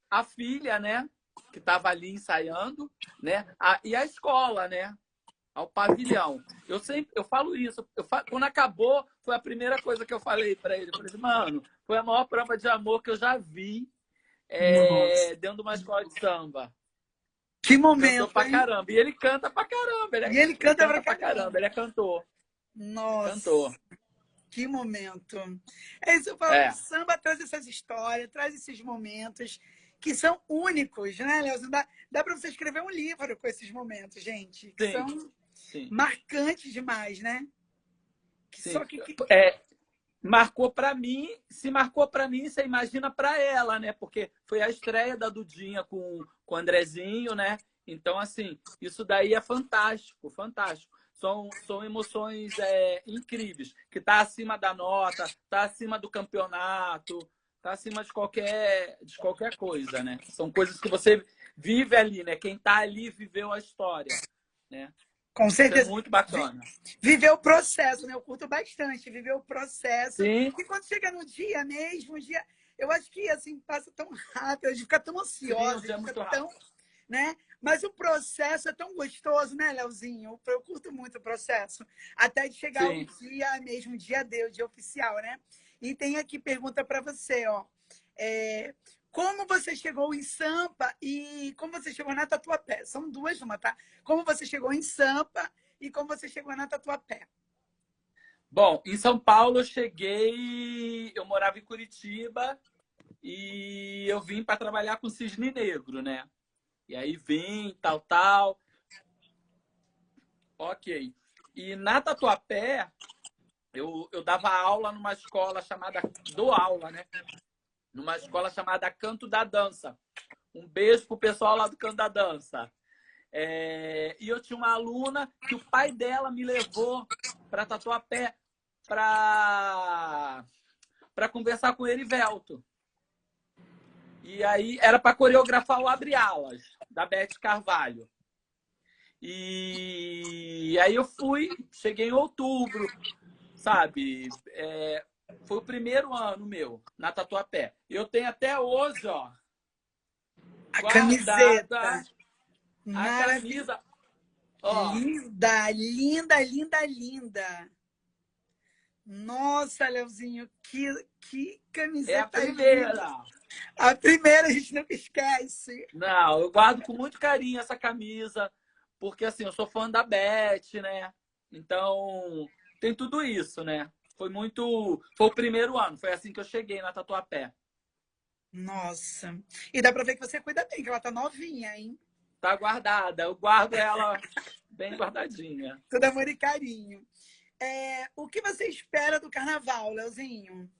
A filha, né? Que estava ali ensaiando, né? E a escola, né? Ao pavilhão. Eu falo isso. Quando acabou, foi a primeira coisa que eu falei para ele. Eu falei assim, mano, foi a maior prova de amor que eu já vi nossa. dentro de uma escola de samba. Que Cantou momento, pra hein? caramba. E ele canta pra caramba. E ele Ele canta pra canta pra caramba. caramba. Ele é cantor. Nossa. Cantor. Que momento. É isso que eu falo. O É, samba traz essas histórias, traz esses momentos que são únicos, né, Léo? Dá para você escrever um livro com esses momentos, gente, que sim, são sim, marcantes demais, né? Que sim. só que... Marcou pra mim. Se marcou pra mim, você imagina pra ela, né? Porque foi a estreia da Dudinha com o Andrezinho, né? Então, assim, isso daí é fantástico, fantástico. São emoções incríveis, que tá acima da nota, tá acima do campeonato, tá acima de qualquer coisa, né? São coisas que você vive ali, né? Quem tá ali viveu a história, né? Com Isso é certeza. muito bacana. Viver o processo, né? Eu curto bastante viver o processo. Sim, E quando chega no dia mesmo, o dia, eu acho que assim passa tão rápido, a gente fica tão sim, o ansiosa, a dia é gente fica muito tão, rápido. né? Mas o processo é tão gostoso, né, Leozinho? Eu curto muito o processo. Até de chegar o Sim. dia mesmo, dia D, o dia oficial, né? E tem aqui pergunta para você, ó. É, como você chegou em Sampa e como você chegou na Tatuapé? São duas uma, tá? Como você chegou em Sampa e como você chegou na Tatuapé? Bom, em São Paulo eu cheguei, eu morava em Curitiba e eu vim para trabalhar com cisne negro, né? E aí vim, tal, tal, ok. E na Tatuapé eu dava aula numa escola chamada, dou aula, né? Numa escola chamada Canto da Dança. Um beijo pro pessoal lá do Canto da Dança. E eu tinha uma aluna que o pai dela me levou para Tatuapé para conversar com ele, Velto. E aí era para coreografar o Abre Alas, da Beth Carvalho. E aí eu fui, cheguei em outubro, sabe? Foi o primeiro ano meu na Tatuapé. Eu tenho até hoje, ó, A camiseta. guardada a Maravilhosa. camisa. Ó, Linda, linda, linda, linda. Nossa, Leozinho, que é a camiseta linda. primeira. A primeira a gente nunca esquece. Não, eu guardo com muito carinho essa camisa, porque assim, eu sou fã da Beth, né? Então, tem tudo isso, né? Foi o primeiro ano, foi assim que eu cheguei na Tatuapé. Nossa. E dá pra ver que você cuida bem, que ela tá novinha, hein? Tá guardada. Eu guardo ela bem guardadinha. Tudo amor e carinho. O que você espera do carnaval, Leozinho?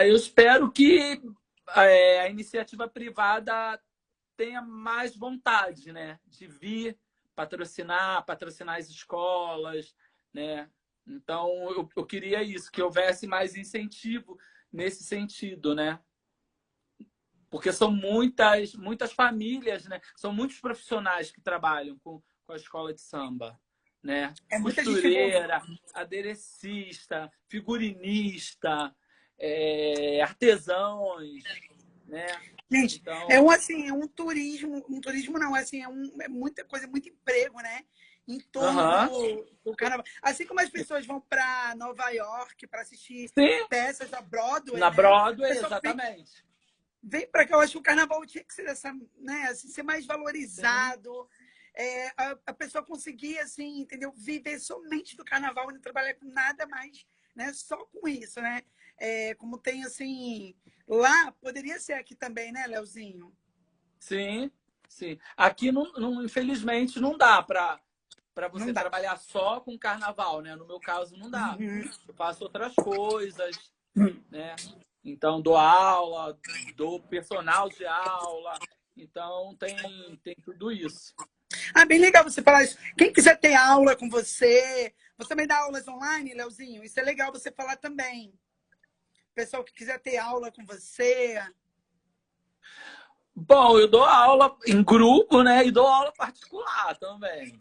Eu espero que a iniciativa privada tenha mais vontade, né, de vir patrocinar as escolas, né? Então, eu queria isso, que houvesse mais incentivo nesse sentido, né? Porque são muitas famílias, né? São muitos profissionais que trabalham com a escola de samba, né? É muita gente envolvida. Costureira, aderecista, figurinista, artesãos, né? Gente, Então, assim, é um turismo não, assim, é muita coisa, muito emprego, né? Em torno aham, do carnaval. Assim como as pessoas vão para Nova York para assistir sim, peças da Broadway, na né? O Broadway, pessoal exatamente. vem para cá. Eu acho que o carnaval tinha que ser essa, né? Assim, ser mais Sim, valorizado. A pessoa conseguir, assim, entendeu? Viver somente do carnaval e não trabalhar com nada mais, né? Só com isso, né? Como tem, assim, lá, poderia ser aqui também, né, Leozinho? sim, sim. Aqui, infelizmente, não dá para Não você dá. trabalhar só com carnaval, né? No meu caso, não dá. Uhum. Eu faço outras coisas, né? Então, dou aula, dou personal de aula. Então, tem tudo isso. Bem legal você falar isso. Quem quiser ter aula com você também dá aulas online, Leozinho? Isso é legal você falar também. Pessoal que quiser ter aula com você, Bom, eu dou aula em grupo, né? E dou aula particular também.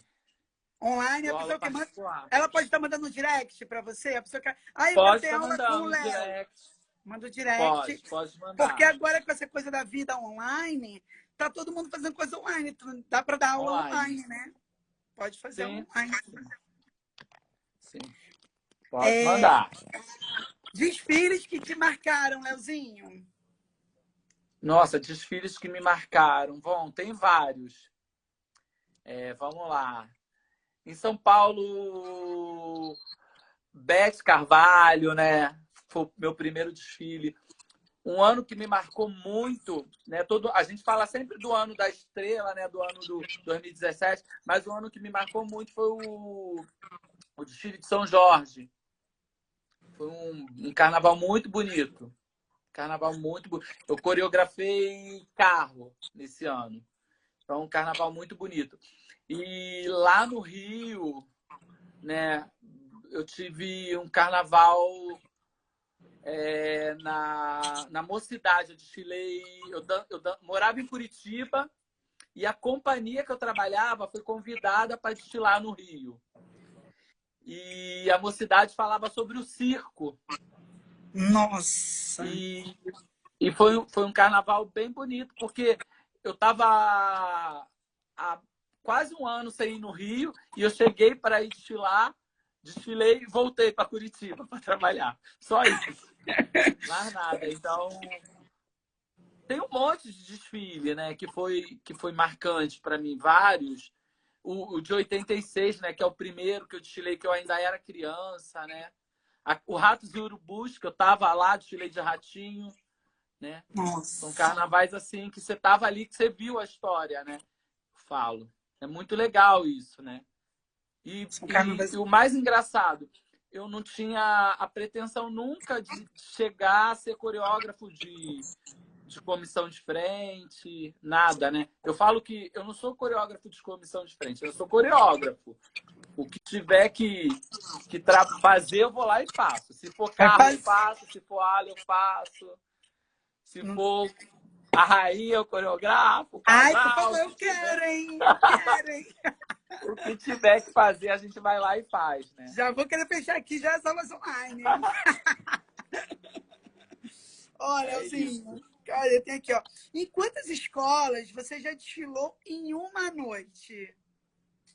online, a Dou aula pessoa que manda. particular. Ela pode estar mandando um direct para você. A pessoa que. Eu quero Pode ter estar aula com o mandando Léo. direct. Manda o direct. Pode Porque mandar. agora, com essa coisa da vida online, tá todo mundo fazendo coisa online. Então, dá para dar aula Online. online, né? Pode fazer Sim, online. sim. Pode É, mandar. desfiles que te marcaram, Leozinho. Nossa, desfiles que me marcaram. Bom, tem vários. Vamos lá. Em São Paulo, Beth Carvalho, né? Foi o meu primeiro desfile. Um ano que me marcou muito, né? A gente fala sempre do ano da estrela, né? Do ano do 2017, mas o ano que me marcou muito foi o desfile de São Jorge. Foi um carnaval muito bonito. Carnaval muito bonito. Eu coreografei carro nesse ano. Então, um carnaval muito bonito. E lá no Rio, né? Eu tive um carnaval na Mocidade. Eu desfilei. Morava em Curitiba e a companhia que eu trabalhava foi convidada para desfilar no Rio. E a Mocidade falava sobre o circo. Nossa. E foi um carnaval bem bonito, porque eu estava há quase um ano sem ir no Rio e eu cheguei para ir desfilar, desfilei e voltei para Curitiba para trabalhar. Só isso. Mais nada. Então, tem um monte de desfile, né, que foi marcante para mim, vários. O de 86, né, que é o primeiro que eu desfilei, que eu ainda era criança, né? O Ratos e Urubus, que eu estava lá, desfilei de ratinho, né? São Nossa. carnavais assim que você estava ali, que você viu a história, né? Falo. É muito legal isso, né? E, São e, carnavais. e o mais engraçado, eu não tinha a pretensão nunca de chegar a ser coreógrafo de comissão de frente, nada, né? Eu falo que eu não sou coreógrafo de comissão de frente, eu sou coreógrafo. O que tiver que fazer, eu vou lá e faço. Se for Vai carro, eu fazer. faço. Se for alho, eu faço. Se for a rainha, eu coreografo. O Ai, por casal, favor, o eu que tiver. quero, hein? Eu quero, hein? O que tiver que fazer, a gente vai lá e faz, né? Já vou querer fechar aqui já as aulas online, hein? Olha, É Leozinho, isso. cara, eu tenho aqui, ó. Em quantas escolas você já desfilou em uma noite?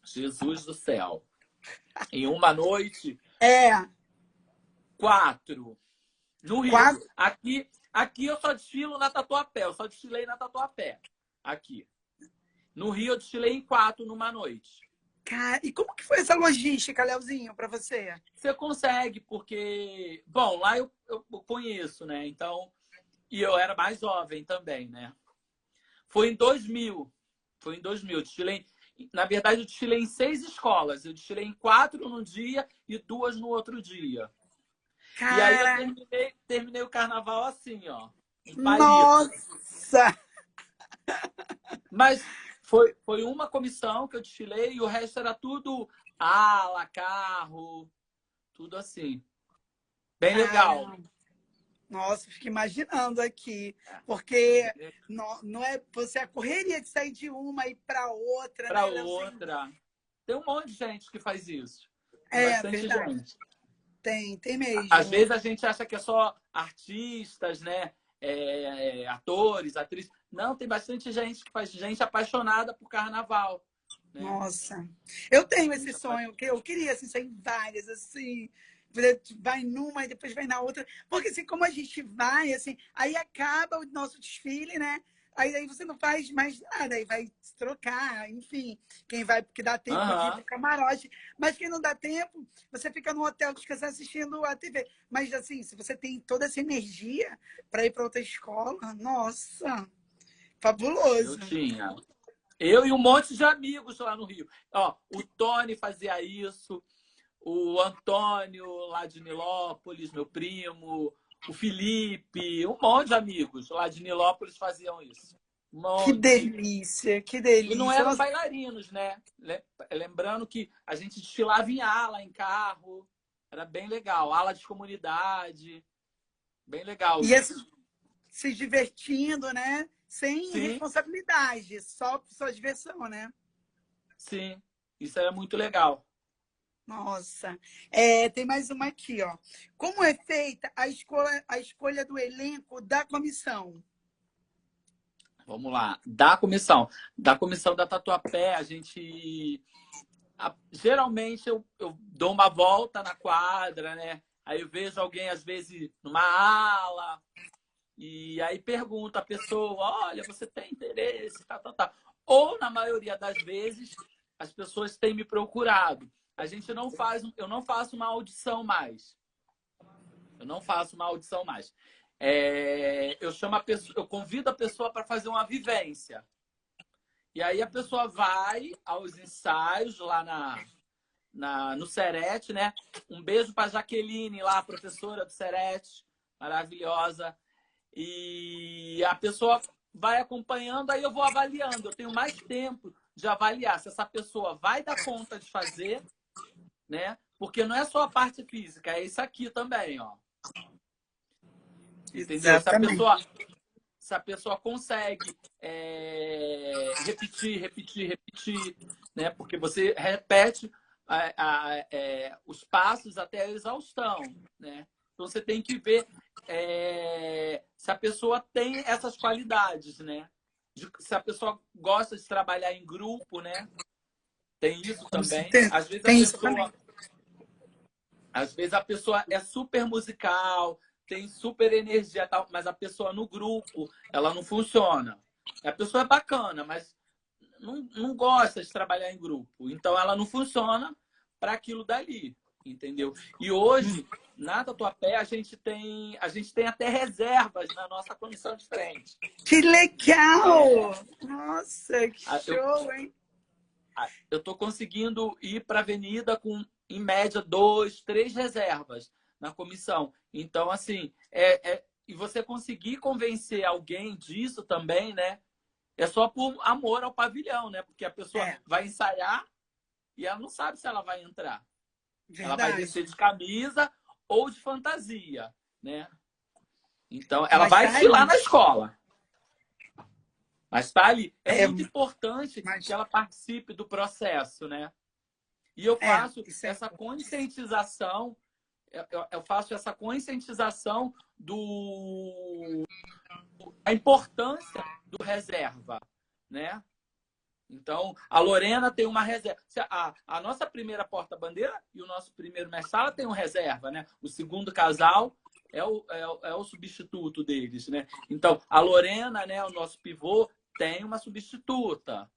Jesus do céu. Em uma noite, É, 4. No Rio. quatro. Aqui eu só desfilo na Tatuapé. Eu só desfilei na Tatuapé. Aqui. No Rio eu desfilei em 4 numa noite. Cara, e como que foi essa logística, Leozinho, para você? Você consegue, porque... Bom, lá eu conheço, né? Então... E eu era mais jovem também, né? Foi em 2000. Foi em 2000. Eu desfilei, na verdade, eu desfilei em 6 escolas. Eu desfilei em 4 no dia e 2 no outro dia. E aí eu Cara, terminei o carnaval assim, ó, em palito. nossa! Mas foi uma comissão que eu desfilei e o resto era tudo ala, carro, tudo assim. Bem legal. Caramba! Nossa, fico imaginando aqui, porque não é você a correria de sair de uma e para outra, Para né, Leozinho? outra. Tem um monte de gente que faz isso. Tem É, bastante verdade. gente. Tem Às mesmo. vezes a gente acha que é só artistas, né? Atores, atrizes. Não, tem bastante gente que faz, gente apaixonada por carnaval, né? Nossa. Eu tenho esse Gente apa- sonho, que eu queria assim, sair em várias, assim, vai numa e depois vai na outra. Porque assim, como a gente vai, assim, aí acaba o nosso desfile, né? Aí você não faz mais nada, aí vai se trocar, enfim. Quem vai porque dá tempo de ir Aham. para camarote. Mas quem não dá tempo, você fica no hotel descansando assistindo a TV. Mas assim, se você tem toda essa energia para ir para outra escola, nossa, Eu fabuloso. tinha. Eu e um monte de amigos lá no Rio. Ó, o Tony fazia isso, o Antônio lá de Nilópolis, meu primo, o Felipe, um monte de amigos lá de Nilópolis faziam isso. Um Que monte. delícia, que E não delícia. eram Nossa, bailarinos, né? Lembrando que a gente desfilava em ala, em carro. Era bem legal. Ala de comunidade. Bem legal e isso. esse, se divertindo, né? Sem Sim, responsabilidade, só diversão, né? sim. Isso era muito legal. Nossa. É, tem mais uma aqui, ó. Como é feita a escolha do elenco da comissão? Vamos lá. Da comissão. Da comissão da Tatuapé, a gente. Geralmente eu dou uma volta na quadra, né? Aí eu vejo alguém, às vezes, numa ala, e aí pergunta a pessoa: olha, você tem interesse? Tá, tá, tá. Ou, na maioria das vezes, as pessoas têm me procurado. A gente não faz, eu não faço uma audição mais. Eu não faço uma audição mais. Eu chamo a pessoa, eu convido a pessoa para fazer uma vivência. E aí a pessoa vai aos ensaios lá no Serete, né? Um beijo para Jaqueline lá, professora do Serete, maravilhosa. E a pessoa vai acompanhando, aí eu vou avaliando. Eu tenho mais tempo de avaliar se essa pessoa vai dar conta de fazer, né? Porque não é só a parte física, é isso aqui também, ó. Entendeu? Exatamente. Se a pessoa consegue repetir, né? Porque você repete os passos até a exaustão, né? Então você tem que ver se a pessoa tem essas qualidades, né? Se a pessoa gosta de trabalhar em grupo, né? Tem isso Com também. certeza. Tem isso também. Às vezes a pessoa é super musical, tem super energia, tal, mas a pessoa no grupo, ela não funciona. A pessoa é bacana, mas não gosta de trabalhar em grupo. Então ela não funciona para aquilo dali, entendeu? E hoje, na Tatuapé, a gente tem até reservas na nossa comissão de frente. Que É, legal! Nossa, que eu show, hein? estou conseguindo ir para a avenida com, em média, 2, 3 reservas na comissão. Então, assim, e você conseguir convencer alguém disso também, né? É só por amor ao pavilhão, né? Porque a pessoa É, vai ensaiar e ela não sabe se ela vai entrar. Ela vai descer verdade. de camisa ou de fantasia, né? Então, ela Mas vai tá desfilar ali. na escola, mas está ali. É É, muito importante que mas, ela participe do processo, né? E eu faço isso é essa importantíssimo. conscientização, eu faço essa conscientização da importância do reserva, né? Então, a Lorena tem uma reserva. A nossa primeira porta-bandeira e o nosso primeiro mestre-sala tem um reserva, né? O segundo casal é o substituto deles, né? Então, a Lorena, né, o nosso pivô, tem uma substituta,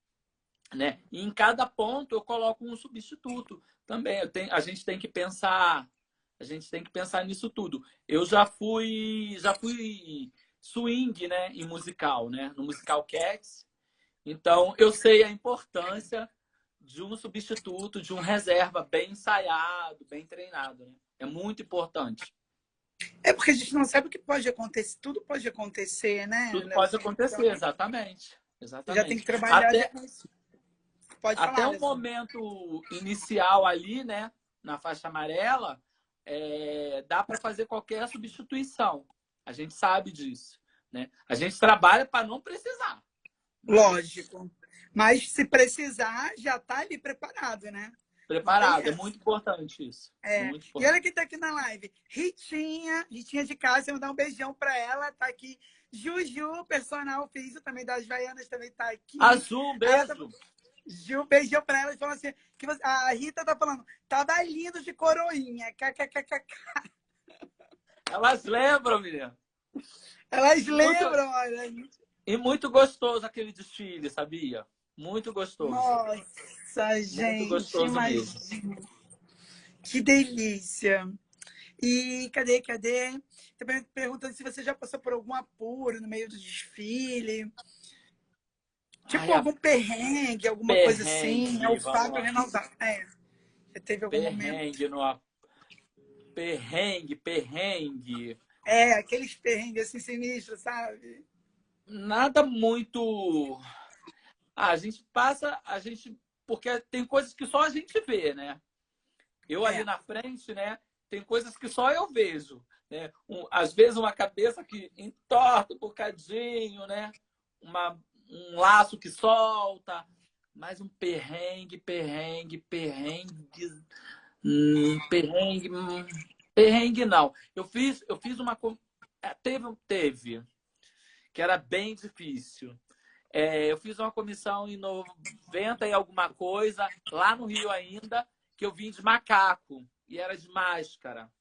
né? E em cada ponto eu coloco um substituto também. A gente tem que pensar nisso tudo. Eu já fui swing, né, em musical, né? No musical Cats. Então, eu sei a importância de um substituto, de um reserva bem ensaiado, bem treinado, né? É muito importante. É porque a gente não sabe o que pode acontecer. Tudo pode acontecer, né, Tudo pode Leozinho? acontecer, Então, exatamente. você já tem Exatamente. que trabalhar já Até, com isso. Pode até falar, o Leozinho. momento inicial ali, né, na faixa amarela, dá para fazer qualquer substituição. A gente sabe disso, né? A gente trabalha para não precisar, mas Lógico. Mas se precisar, já está ali preparado, né? Não tem preparado. É essa. muito importante isso. É. Muito E olha importante. quem tá aqui na live. Ritinha de casa, eu vou dar um beijão para ela. Tá aqui. Juju, personal físico também das Vaianas, também tá aqui. Azul, um Aí ela tá... beijo. Ju, beijão pra ela e falou assim: que você... a Rita tá falando, tava lindo de coroinha. KKKK. Elas lembram, menina. Elas E muito, lembram, olha. e muito gostoso aquele desfile, sabia? Muito gostoso. Nossa, Muito gente, gostoso mesmo. imagina. Que delícia. E cadê? Também perguntando se você já passou por algum apuro no meio do desfile. Ai, Tipo a algum perrengue, alguma coisa assim. É o perrengue, vamos Fábio lá. Renaldar. É, já teve algum momento. Perrengue no perrengue. É, aqueles perrengues assim sinistros, sabe? Nada muito. A gente passa, porque tem coisas que só a gente vê, né? Eu ali É. na frente, né? Tem coisas que só eu vejo, né? Às vezes uma cabeça que entorta um bocadinho, né? Um laço que solta, mas um perrengue, perrengue não. Eu fiz teve, que era bem difícil. Eu fiz uma comissão em 90 e alguma coisa, lá no Rio ainda, que eu vim de macaco e era de máscara,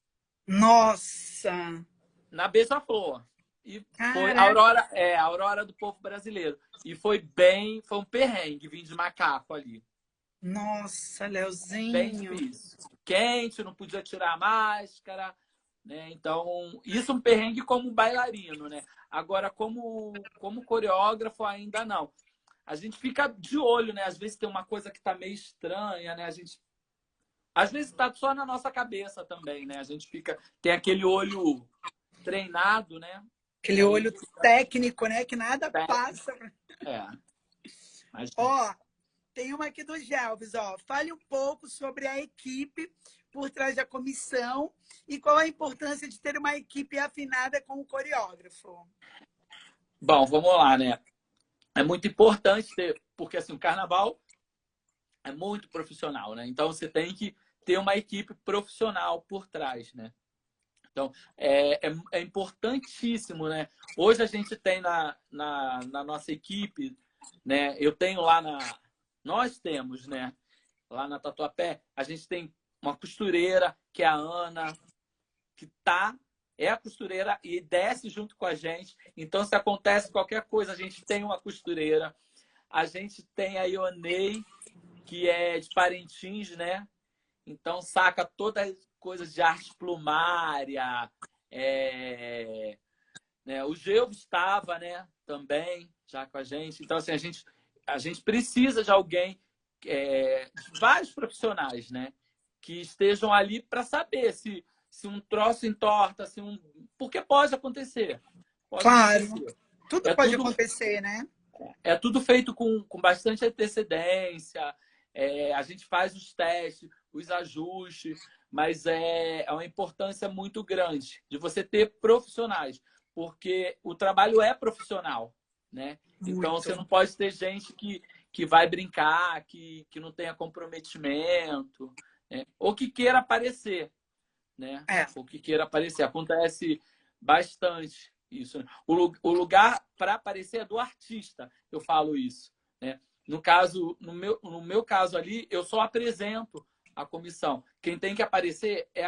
Nossa! na Beija-Flor. E foi Caraca! a Aurora do povo brasileiro. E foi um perrengue, vim de macaco ali. Nossa, Bem Leozinho. difícil. Quente, não podia tirar a máscara, né? Então, isso é um perrengue como bailarino, né? Agora, como coreógrafo, ainda não. A gente fica de olho, né? Às vezes tem uma coisa que tá meio estranha, né? Às vezes tá só na nossa cabeça também, né? A gente tem aquele olho treinado, né? E Aquele aí olho técnico, né? Que nada passa. é, mas Ó, tem uma aqui do Gelvis, ó. Fale um pouco sobre a equipe por trás da comissão e qual a importância de ter uma equipe afinada com o coreógrafo. bom, vamos lá, né? É muito importante ter, porque assim, o carnaval é muito profissional, né? Então você tem que ter uma equipe profissional por trás, né? Então é importantíssimo, né? Hoje a gente tem na nossa equipe, né? Nós temos, né? Lá na Tatuapé, a gente tem uma costureira, que é a Ana, que é a costureira e desce junto com a gente. Então, se acontece qualquer coisa, a gente tem uma costureira. A gente tem a Ionei, que é de Parintins, né? Então, saca todas as coisas de arte plumária. Né? O Geu estava, né? Também, já com a gente. Então, assim, a gente precisa de alguém, de vários profissionais, né? Que estejam ali para saber se um troço entorta, porque pode acontecer. Pode Claro, acontecer. tudo É pode tudo, acontecer, né? é tudo feito com bastante antecedência. A gente faz os testes, os ajustes, mas é uma importância muito grande de você ter profissionais, porque o trabalho é profissional, né? Então você Muito. não pode ter gente que vai brincar, que não tenha comprometimento, né? Ou que queira aparecer, né? É, Ou que queira aparecer. Acontece bastante isso, né? O lugar para aparecer é do artista, eu falo isso, né? No meu caso ali, eu só apresento a comissão. Quem tem que aparecer é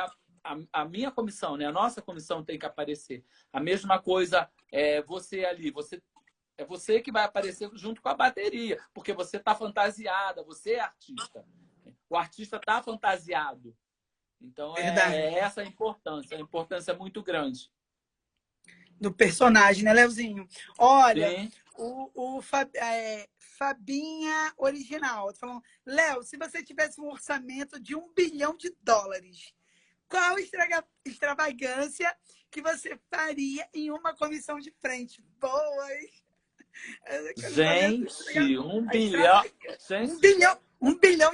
a minha comissão, né? A nossa comissão tem que aparecer. A mesma coisa é você ali. É você que vai aparecer junto com a bateria, porque você está fantasiada, você é artista. O artista está fantasiado. Então, verdade. essa a importância. A importância é muito grande. Do personagem, né, Leozinho? Olha, Sim. o Fabinha Original. Tô falando, Léo, se você tivesse um orçamento de US$ 1 bilhão, qual extravagância que você faria em uma comissão de frente? Boas! Eu quero saber Gente, 1 bilhão. extravagância. Gente, US$ 1 bilhão,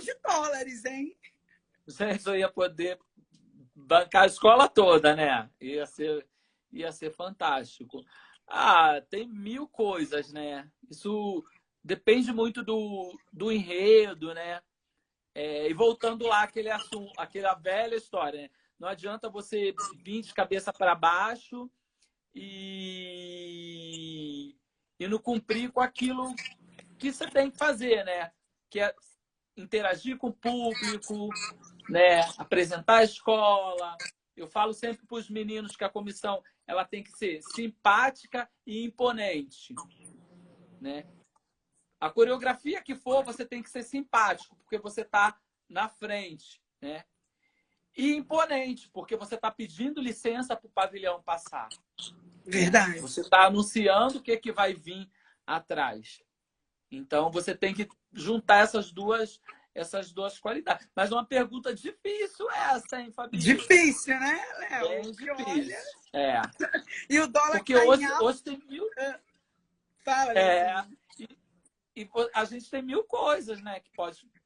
hein? gente, eu ia poder bancar a escola toda, né? Ia ser fantástico. Ah, tem mil coisas, né? Isso depende muito do enredo, né? E voltando lá aquele assunto, aquela velha história, né? Não adianta você vir de cabeça para baixo e não cumprir com aquilo que você tem que fazer, né? Que é interagir com o público, né? Apresentar a escola. Eu falo sempre para os meninos que a comissão ela tem que ser simpática e imponente, né? A coreografia que for, você tem que ser simpático, porque você está na frente, né? E imponente, porque você está pedindo licença para o pavilhão passar. Verdade. Você está anunciando o que vai vir atrás. Então, você tem que juntar essas duas qualidades. Mas uma pergunta difícil essa, hein, Fabi? Difícil, né, Léo? Bem difícil. Olha... E o dólar porque tá hoje tem mil... Fala, e a gente tem mil coisas, né, que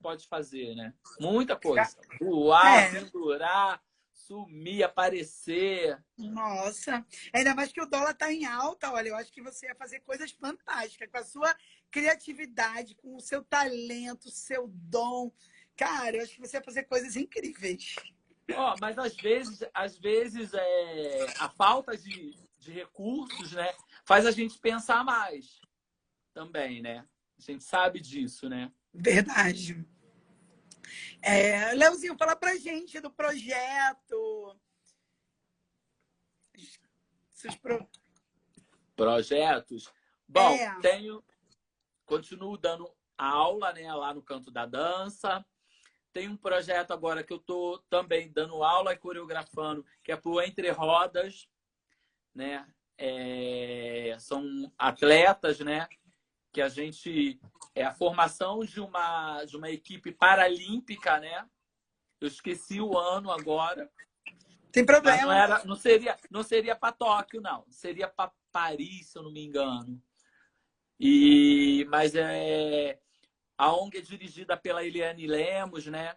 pode fazer, né? Muita coisa. Voar, pendurar, sumir, aparecer. Nossa, ainda mais que o dólar tá em alta, olha, eu acho que você ia fazer coisas fantásticas com a sua criatividade, com o seu talento, seu dom. Cara, eu acho que você ia fazer coisas incríveis. Mas às vezes a falta de recursos, né, faz a gente pensar mais também, né? A gente sabe disso, né? Verdade. Leozinho, fala pra gente do projeto. Projetos. Bom, continuo dando aula, né, lá no Canto da Dança. Tem um projeto agora que eu estou também dando aula e coreografando, que é pro Entre Rodas, né? São atletas, né? Que a gente a formação de uma equipe paralímpica, né? Eu esqueci o ano agora. Tem problema. Mas não seria para Tóquio, não. Seria para Paris, se eu não me engano. Mas a ONG é dirigida pela Eliane Lemos, né?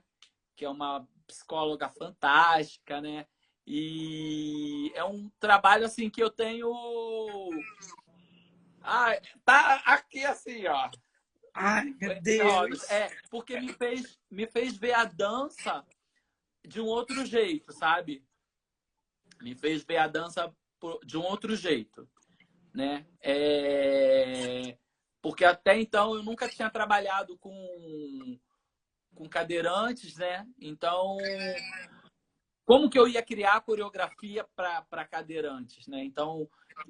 Que é uma psicóloga fantástica, né? E é um trabalho assim que eu tenho. Tá aqui assim, ó. Ai, meu Deus. Porque me fez ver a dança de um outro jeito, sabe? Me fez ver a dança de um outro jeito, né? Porque até então eu nunca tinha trabalhado com cadeirantes, né? Então, como que eu ia criar coreografia para cadeirantes, né? Então,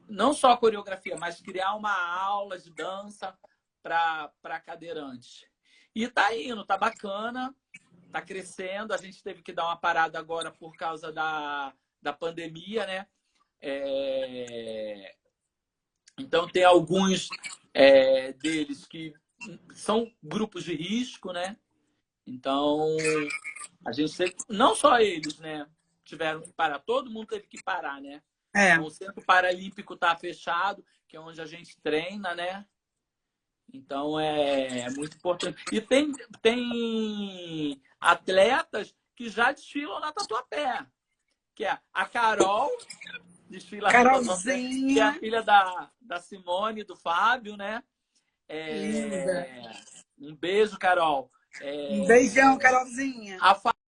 não só a coreografia, mas criar uma aula de dança para cadeirantes. E tá indo, tá bacana, tá crescendo. A gente teve que dar uma parada agora por causa da pandemia, né? Então, tem alguns deles que são grupos de risco, né? Então, a gente não só eles, né? Tiveram que parar, todo mundo teve que parar, né? Então, o Centro Paralímpico está fechado, que é onde a gente treina, né? Então, é muito importante. E tem atletas que já desfilam na Tatuapé, que é a Carol, desfila na Tatuapé, que é a filha da Simone, do Fábio, né? Linda. Um beijo, Carol. Um beijão, Carolzinha.